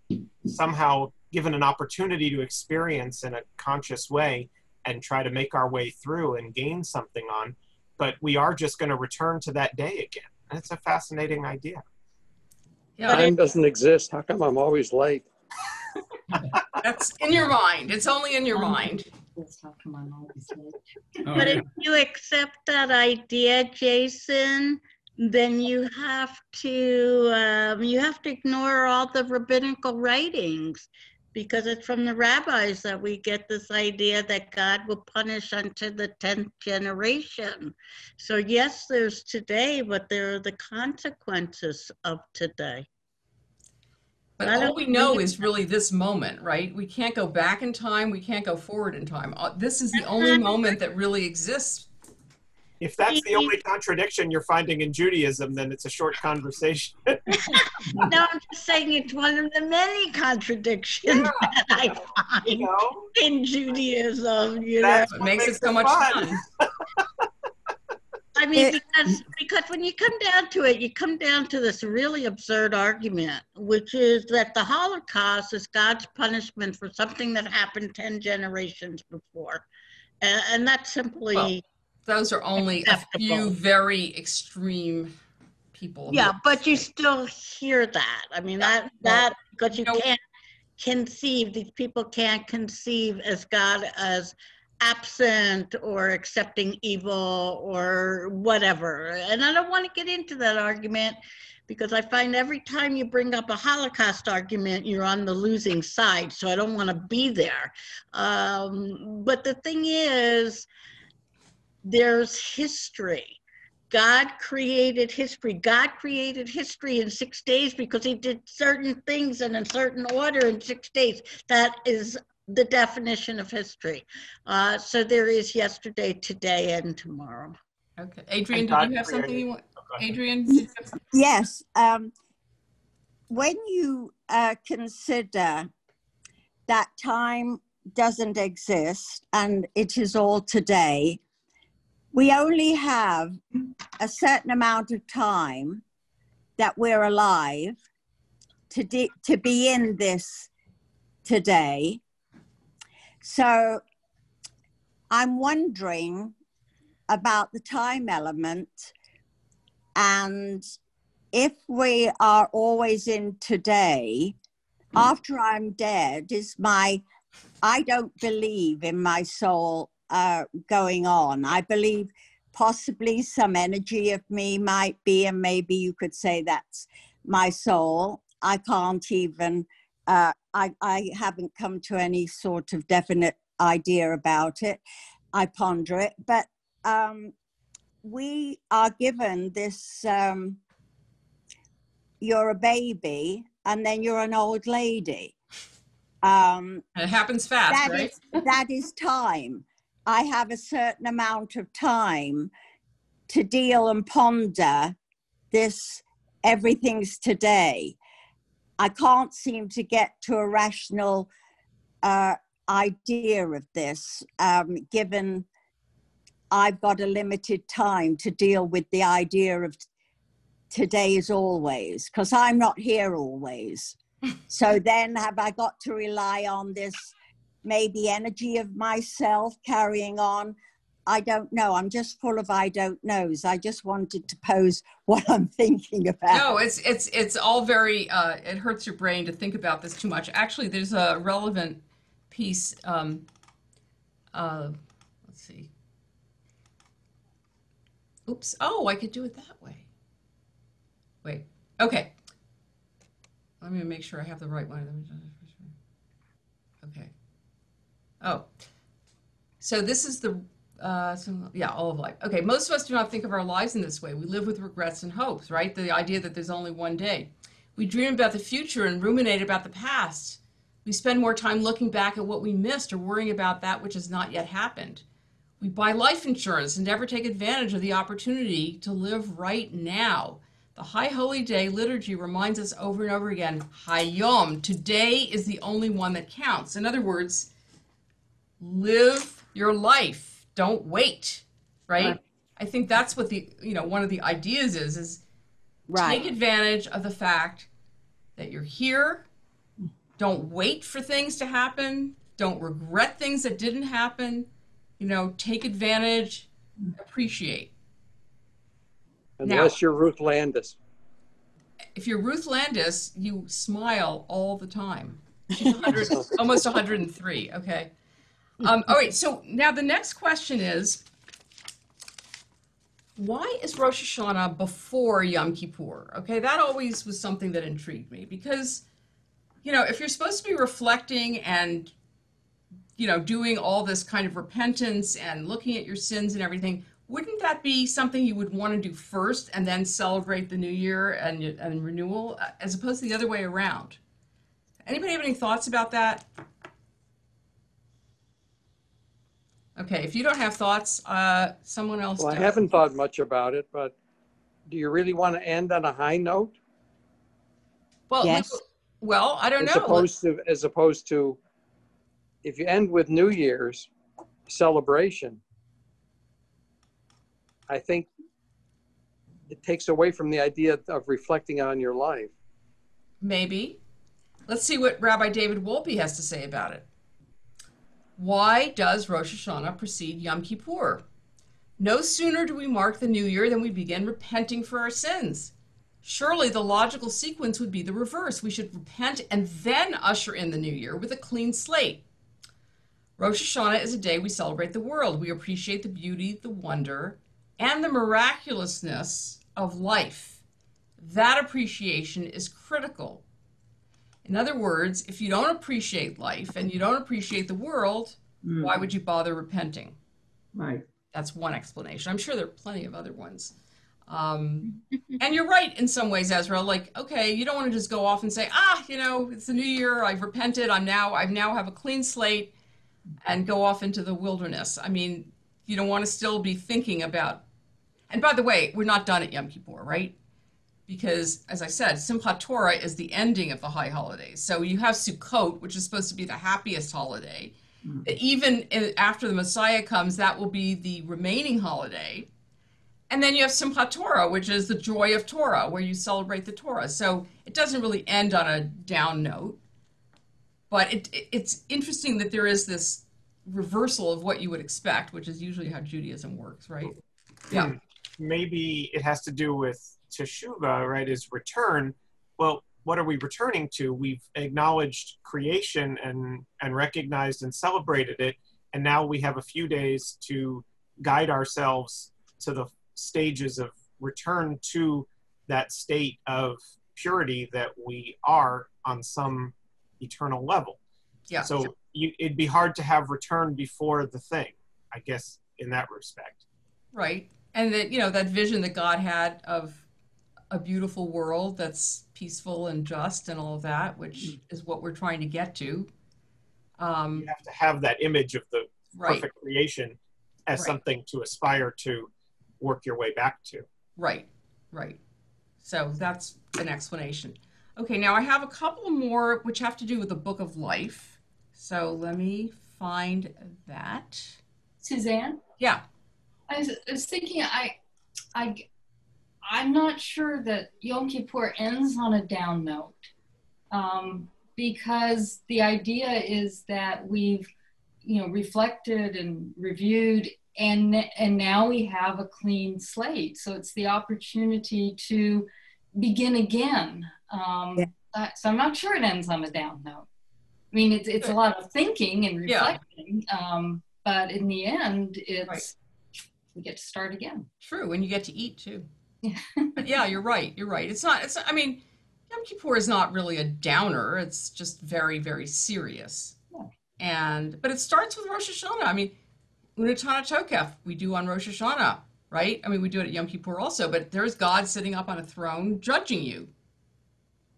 somehow given an opportunity to experience in a conscious way and try to make our way through and gain something on. But we are just going to return to that day again. And it's a fascinating idea. Yeah, time doesn't exist. How come I'm always late? That's in your mind. It's only in your mind. How come I'm always late? But if you accept that idea, Jason, then you have to ignore all the rabbinical writings, because it's from the rabbis that we get this idea that God will punish unto the 10th generation. So yes, there's today, but there are the consequences of today. But all we know is really this moment, right? We can't go back in time. We can't go forward in time. This is the only moment that really exists. If that's the only contradiction you're finding in Judaism, then it's a short conversation. No, I'm just saying it's one of the many contradictions that I find in Judaism. That's what makes it so much fun. I mean, because when you come down to it, you come down to this really absurd argument, which is that the Holocaust is God's punishment for something that happened 10 generations before. And that's simply... Well, those are only acceptable. A few very extreme people. Yeah, but you still hear that. I mean, because you can't conceive, these people can't conceive as God as absent or accepting evil or whatever. And I don't want to get into that argument, because I find every time you bring up a Holocaust argument, you're on the losing side. So I don't want to be there. But the thing is, there's history. God created history. God created history in 6 days because he did certain things in a certain order in 6 days. That is the definition of history. So there is yesterday, today, and tomorrow. Okay. Adrian, did you have something you want? Adrian? Yes. when you consider that time doesn't exist and it is all today, we only have a certain amount of time that we're alive to be in this today. So I'm wondering about the time element, and if we are always in today, after I'm dead, I don't believe in my soul going on. I believe possibly some energy of me might be, and maybe you could say that's my soul. I can't even, I haven't come to any sort of definite idea about it. I ponder it, but we are given this, you're a baby and then you're an old lady. And it happens fast, right? That is time. I have a certain amount of time to deal and ponder this, everything's today. I can't seem to get to a rational idea of this, given I've got a limited time to deal with the idea of today is always, because I'm not here always. So then have I got to rely on this maybe energy of myself carrying on? I don't know. I'm just full of I don't knows. I just wanted to pose what I'm thinking about. No, it's all very, it hurts your brain to think about this too much. Actually, there's a relevant piece, let's see. Oops, oh, I could do it that way. Wait, okay. Let me make sure I have the right one. Okay. Oh, so this is the, all of life. Okay, most of us do not think of our lives in this way. We live with regrets and hopes, right? The idea that there's only one day. We dream about the future and ruminate about the past. We spend more time looking back at what we missed or worrying about that which has not yet happened. We buy life insurance and never take advantage of the opportunity to live right now. The High Holy Day liturgy reminds us over and over again, Hayom, today is the only one that counts. In other words, live your life. Don't wait, right? I think that's what the, one of the ideas is take advantage of the fact that you're here. Don't wait for things to happen. Don't regret things that didn't happen. Take advantage, appreciate. Unless you're Ruth Landis. If you're Ruth Landis, you smile all the time. She's almost 103, okay? All right, so now the next question is, why is Rosh Hashanah before Yom Kippur? Okay, that always was something that intrigued me because, if you're supposed to be reflecting and, doing all this kind of repentance and looking at your sins and everything, wouldn't that be something you would want to do first and then celebrate the new year and renewal, as opposed to the other way around? Anybody have any thoughts about that? Okay, if you don't have thoughts, someone else Well, does. I haven't thought much about it, but do you really want to end on a high note? Well, yes. Well, I don't know. As opposed to, if you end with New Year's celebration, I think it takes away from the idea of reflecting on your life. Maybe. Let's see what Rabbi David Wolpe has to say about it. Why does Rosh Hashanah precede Yom Kippur? No sooner do we mark the new year than we begin repenting for our sins. Surely the logical sequence would be the reverse. We should repent and then usher in the new year with a clean slate. Rosh Hashanah is a day we celebrate the world. We appreciate the beauty, the wonder, and the miraculousness of life. That appreciation is critical. In other words, if you don't appreciate life and you don't appreciate the world, why would you bother repenting? Right. That's one explanation. I'm sure there are plenty of other ones. And you're right in some ways, Ezra. Like, okay, you don't want to just go off and say, it's the new year. I've repented. I now have a clean slate, and go off into the wilderness. I mean, you don't want to still be thinking about. And by the way, we're not done at Yom Kippur, right? because, as I said, Simchat Torah is the ending of the high holidays. So you have Sukkot, which is supposed to be the happiest holiday. Even after the Messiah comes, that will be the remaining holiday. And then you have Simchat Torah, which is the joy of Torah, where you celebrate the Torah. So it doesn't really end on a down note. But it's interesting that there is this reversal of what you would expect, which is usually how Judaism works, right? Yeah. Maybe it has to do with Teshuvah, right, is return. Well, what are we returning to? We've acknowledged creation and recognized and celebrated it, and now we have a few days to guide ourselves to the stages of return to that state of purity that we are on some eternal level. Yeah. So it'd be hard to have return before the thing, I guess, in that respect. Right. And that, that vision that God had of a beautiful world that's peaceful and just and all of that, which is what we're trying to get to. You have to have that image of the perfect creation as something to aspire to work your way back to. Right. So that's an explanation. Okay, now I have a couple more which have to do with the Book of Life. So let me find that. Suzanne? Yeah. I was thinking, I'm not sure that Yom Kippur ends on a down note, because the idea is that we've, reflected and reviewed, and now we have a clean slate. So it's the opportunity to begin again. So I'm not sure it ends on a down note. I mean, it's a lot of thinking and reflecting, but in the end, it's we get to start again. True, and you get to eat too. But yeah, you're right. It's not, I mean, Yom Kippur is not really a downer. It's just very, very serious. Yeah. But it starts with Rosh Hashanah. I mean, Unatana Tokef, we do on Rosh Hashanah, right? I mean, we do it at Yom Kippur also, but there's God sitting up on a throne judging you,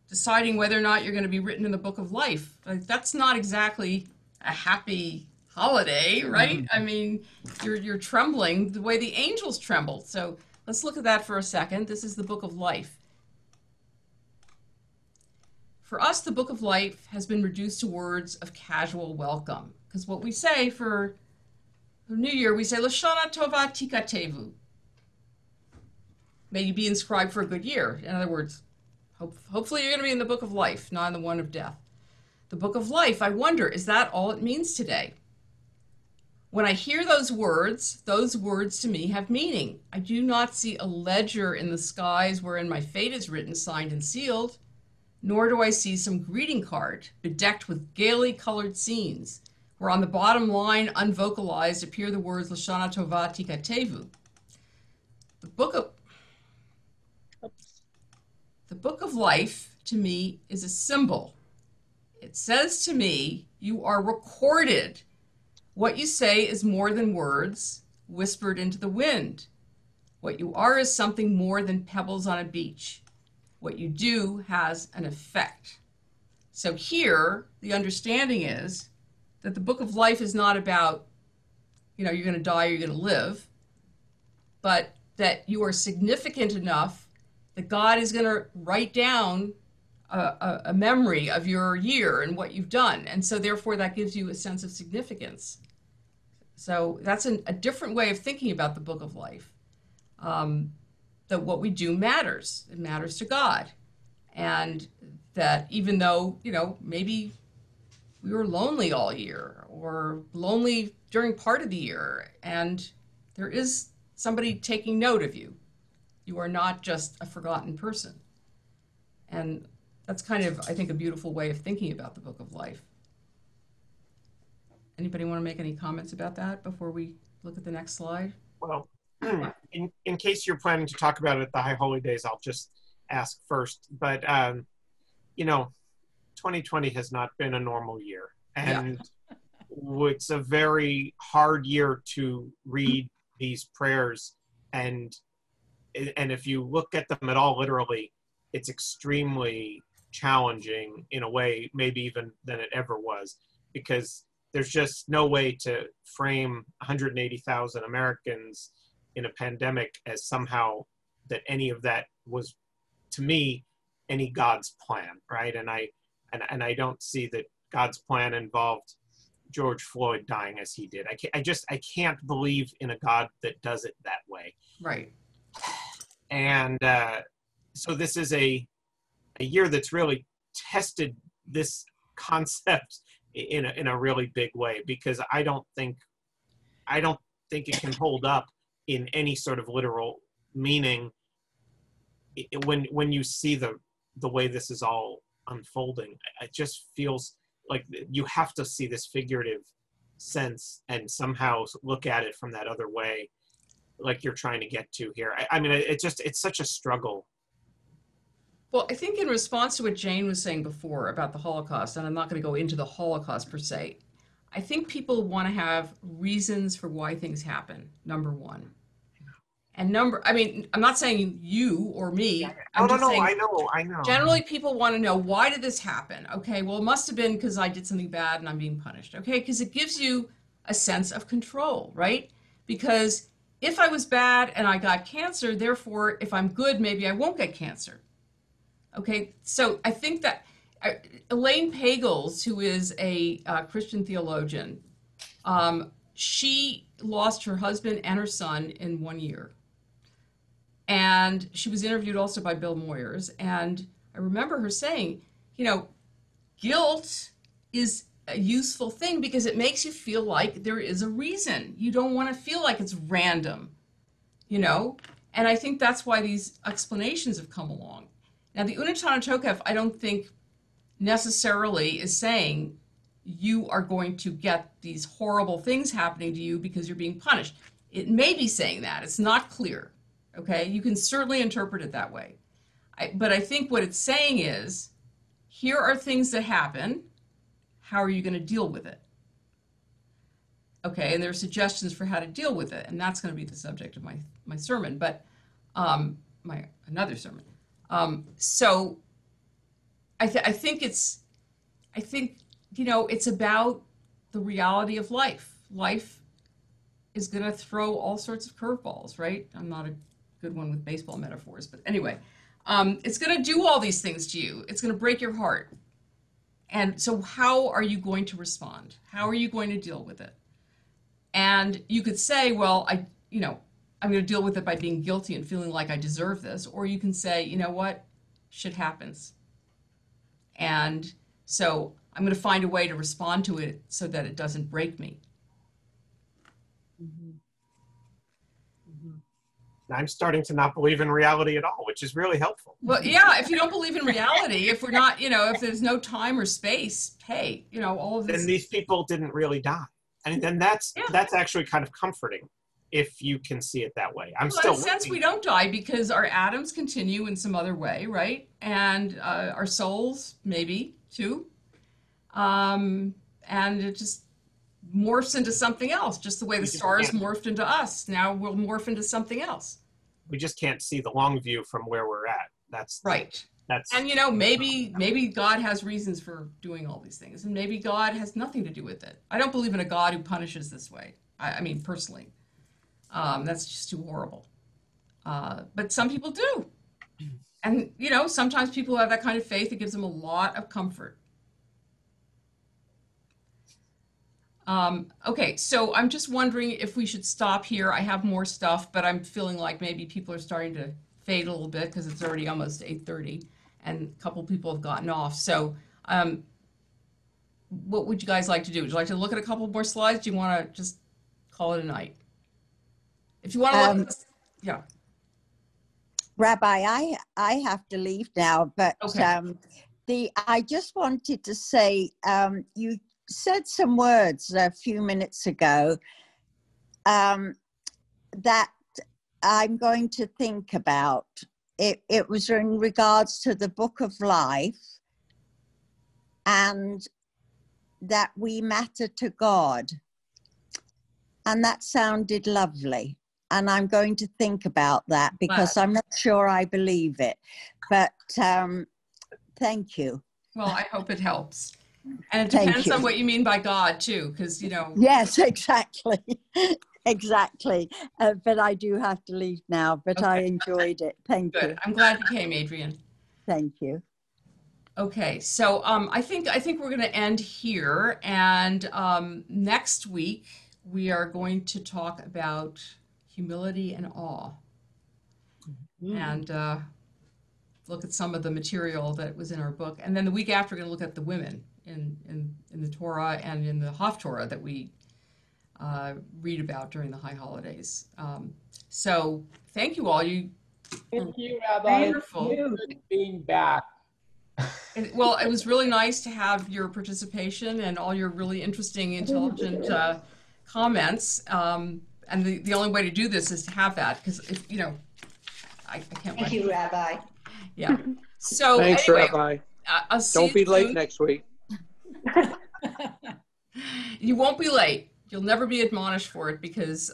deciding whether or not you're going to be written in the Book of Life. Like, that's not exactly a happy holiday, right? I mean, you're trembling the way the angels trembled. So let's look at that for a second. This is the Book of Life. For us, the Book of Life has been reduced to words of casual welcome. Because what we say for the New Year, we say, Lashana Tova Tikatevu. May you be inscribed for a good year. In other words, hopefully you're going to be in the Book of Life, not in the one of death. The Book of Life, I wonder, is that all it means today? When I hear those words to me have meaning. I do not see a ledger in the skies wherein my fate is written, signed, and sealed, nor do I see some greeting card bedecked with gaily colored scenes, where on the bottom line, unvocalized, appear the words Lashana Tova Tikatevu. The Book of Life, to me, is a symbol. It says to me, you are recorded. What you say is more than words whispered into the wind. What you are is something more than pebbles on a beach. What you do has an effect. So here, the understanding is that the Book of Life is not about, you're going to die or you're going to live, but that you are significant enough that God is going to write down a memory of your year and what you've done. And so therefore that gives you a sense of significance. So that's a different way of thinking about the Book of Life. That what we do matters. It matters to God. And that even though, maybe we were lonely all year or lonely during part of the year, and there is somebody taking note of you. You are not just a forgotten person. And that's kind of, I think, a beautiful way of thinking about the Book of Life. Anybody want to make any comments about that before we look at the next slide? Well, in case you're planning to talk about it at the High Holy Days, I'll just ask first. But, 2020 has not been a normal year. And it's a very hard year to read these prayers. And if you look at them at all literally, it's extremely challenging in a way, maybe even than it ever was, because there's just no way to frame 180,000 Americans in a pandemic as somehow that any of that was to me, any God's plan, right? And I don't see that God's plan involved George Floyd dying as he did. I can't believe in a God that does it that way. Right. And so this is a year that's really tested this concept in a really big way, because I don't think it can hold up in any sort of literal meaning when you see the way this is all unfolding. It just feels like you have to see this figurative sense and somehow look at it from that other way, like you're trying to get to here. I mean, it's such a struggle. Well, I think in response to what Jane was saying before about the Holocaust, and I'm not going to go into the Holocaust per se, I think people want to have reasons for why things happen, number one. And I mean, I'm not saying you or me. I'm just saying, I know. Generally, people want to know, why did this happen? Okay, well, it must have been because I did something bad and I'm being punished. Okay, because it gives you a sense of control, right? Because if I was bad and I got cancer, therefore, if I'm good, maybe I won't get cancer. Okay, so I think that Elaine Pagels, who is a Christian theologian, she lost her husband and her son in 1 year. And she was interviewed also by Bill Moyers. And I remember her saying, you know, guilt is a useful thing because it makes you feel like there is a reason. You don't want to feel like it's random, you know? And I think that's why these explanations have come along. Now, the Unetaneh Tokef, I don't think necessarily is saying you are going to get these horrible things happening to you because you're being punished. It may be saying that. It's not clear. Okay, you can certainly interpret it that way. But I think what it's saying is, here are things that happen. How are you going to deal with it? Okay, and there are suggestions for how to deal with it, and that's going to be the subject of my sermon, but another sermon. So I think you know, it's about the reality of life. Life is going to throw all sorts of curveballs, right? I'm not a good one with baseball metaphors, but anyway, it's going to do all these things to you. It's going to break your heart. And so how are you going to respond? How are you going to deal with it? And you could say, well, I'm going to deal with it by being guilty and feeling like I deserve this. Or you can say, you know what? Shit happens. And so I'm going to find a way to respond to it so that it doesn't break me. Mm-hmm. I'm starting to not believe in reality at all, which is really helpful. Well, yeah, if you don't believe in reality, if we're not, if there's no time or space, hey, all of this. Then these people didn't really die. And then that's actually kind of comforting if you can see it that way. In a sense, we don't die because our atoms continue in some other way, right? And our souls, maybe, too. And it just morphs into something else, just the way the stars morphed into us. Now we'll morph into something else. We just can't see the long view from where we're at. That's right. And maybe God has reasons for doing all these things, and maybe God has nothing to do with it. I don't believe in a God who punishes this way. I mean, personally, that's just too horrible. But some people do, and sometimes people have that kind of faith. It gives them a lot of comfort. Okay, so I'm just wondering if we should stop here. I have more stuff, but I'm feeling like maybe people are starting to fade a little bit because it's already almost 8:30 and a couple people have gotten off. So what would you guys like to do? Would you like to look at a couple more slides? Do you want to just call it a night? If you want to look at this, yeah. Rabbi, I have to leave now, but okay. I just wanted to say, you said some words a few minutes ago that I'm going to think about. It was in regards to the Book of Life and that we matter to God. And that sounded lovely. And I'm going to think about that because I'm not sure I believe it. But thank you. Well, I hope it helps. And it depends on what you mean by God, too, because, Yes, exactly. Exactly. But I do have to leave now, but I enjoyed it. Thank you. Good. I'm glad you came, Adrian. Thank you. Okay, so I think we're going to end here, and next week we are going to talk about humility and awe, and look at some of the material that was in our book. And then the week after, we're going to look at the women in the Torah and in the Haftorah that we read about during the high holidays. So thank you all. Thank you, Rabbi. Wonderful. Good being back. Well, it was really nice to have your participation and all your really interesting, intelligent comments. And the only way to do this is to have that, because if I can't. Thank you, Rabbi. Yeah. So thanks, anyway, Rabbi. I'll see Don't be you late soon. next week. You won't be late. You'll never be admonished for it, because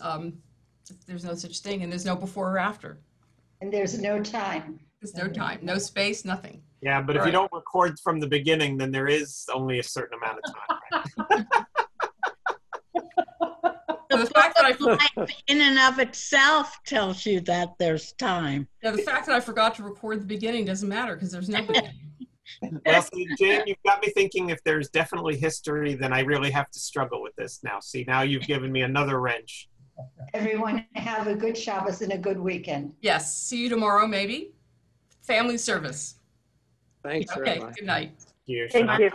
there's no such thing, and there's no before or after. And there's no time. There's no time, no space, nothing. Yeah, but if you don't record from the beginning, then there is only a certain amount of time. Right? So the fact that Life in and of itself tells you that there's time. the fact that I forgot to record the beginning doesn't matter, because there's no beginning. Well, see, Jane, you've got me thinking if there's definitely history, then I really have to struggle with this now. See, now you've given me another wrench. Everyone have a good Shabbos and a good weekend. Yes. See you tomorrow, maybe. Family service. Thanks, Okay. Rabbi. Good night. Cheers. Thank you.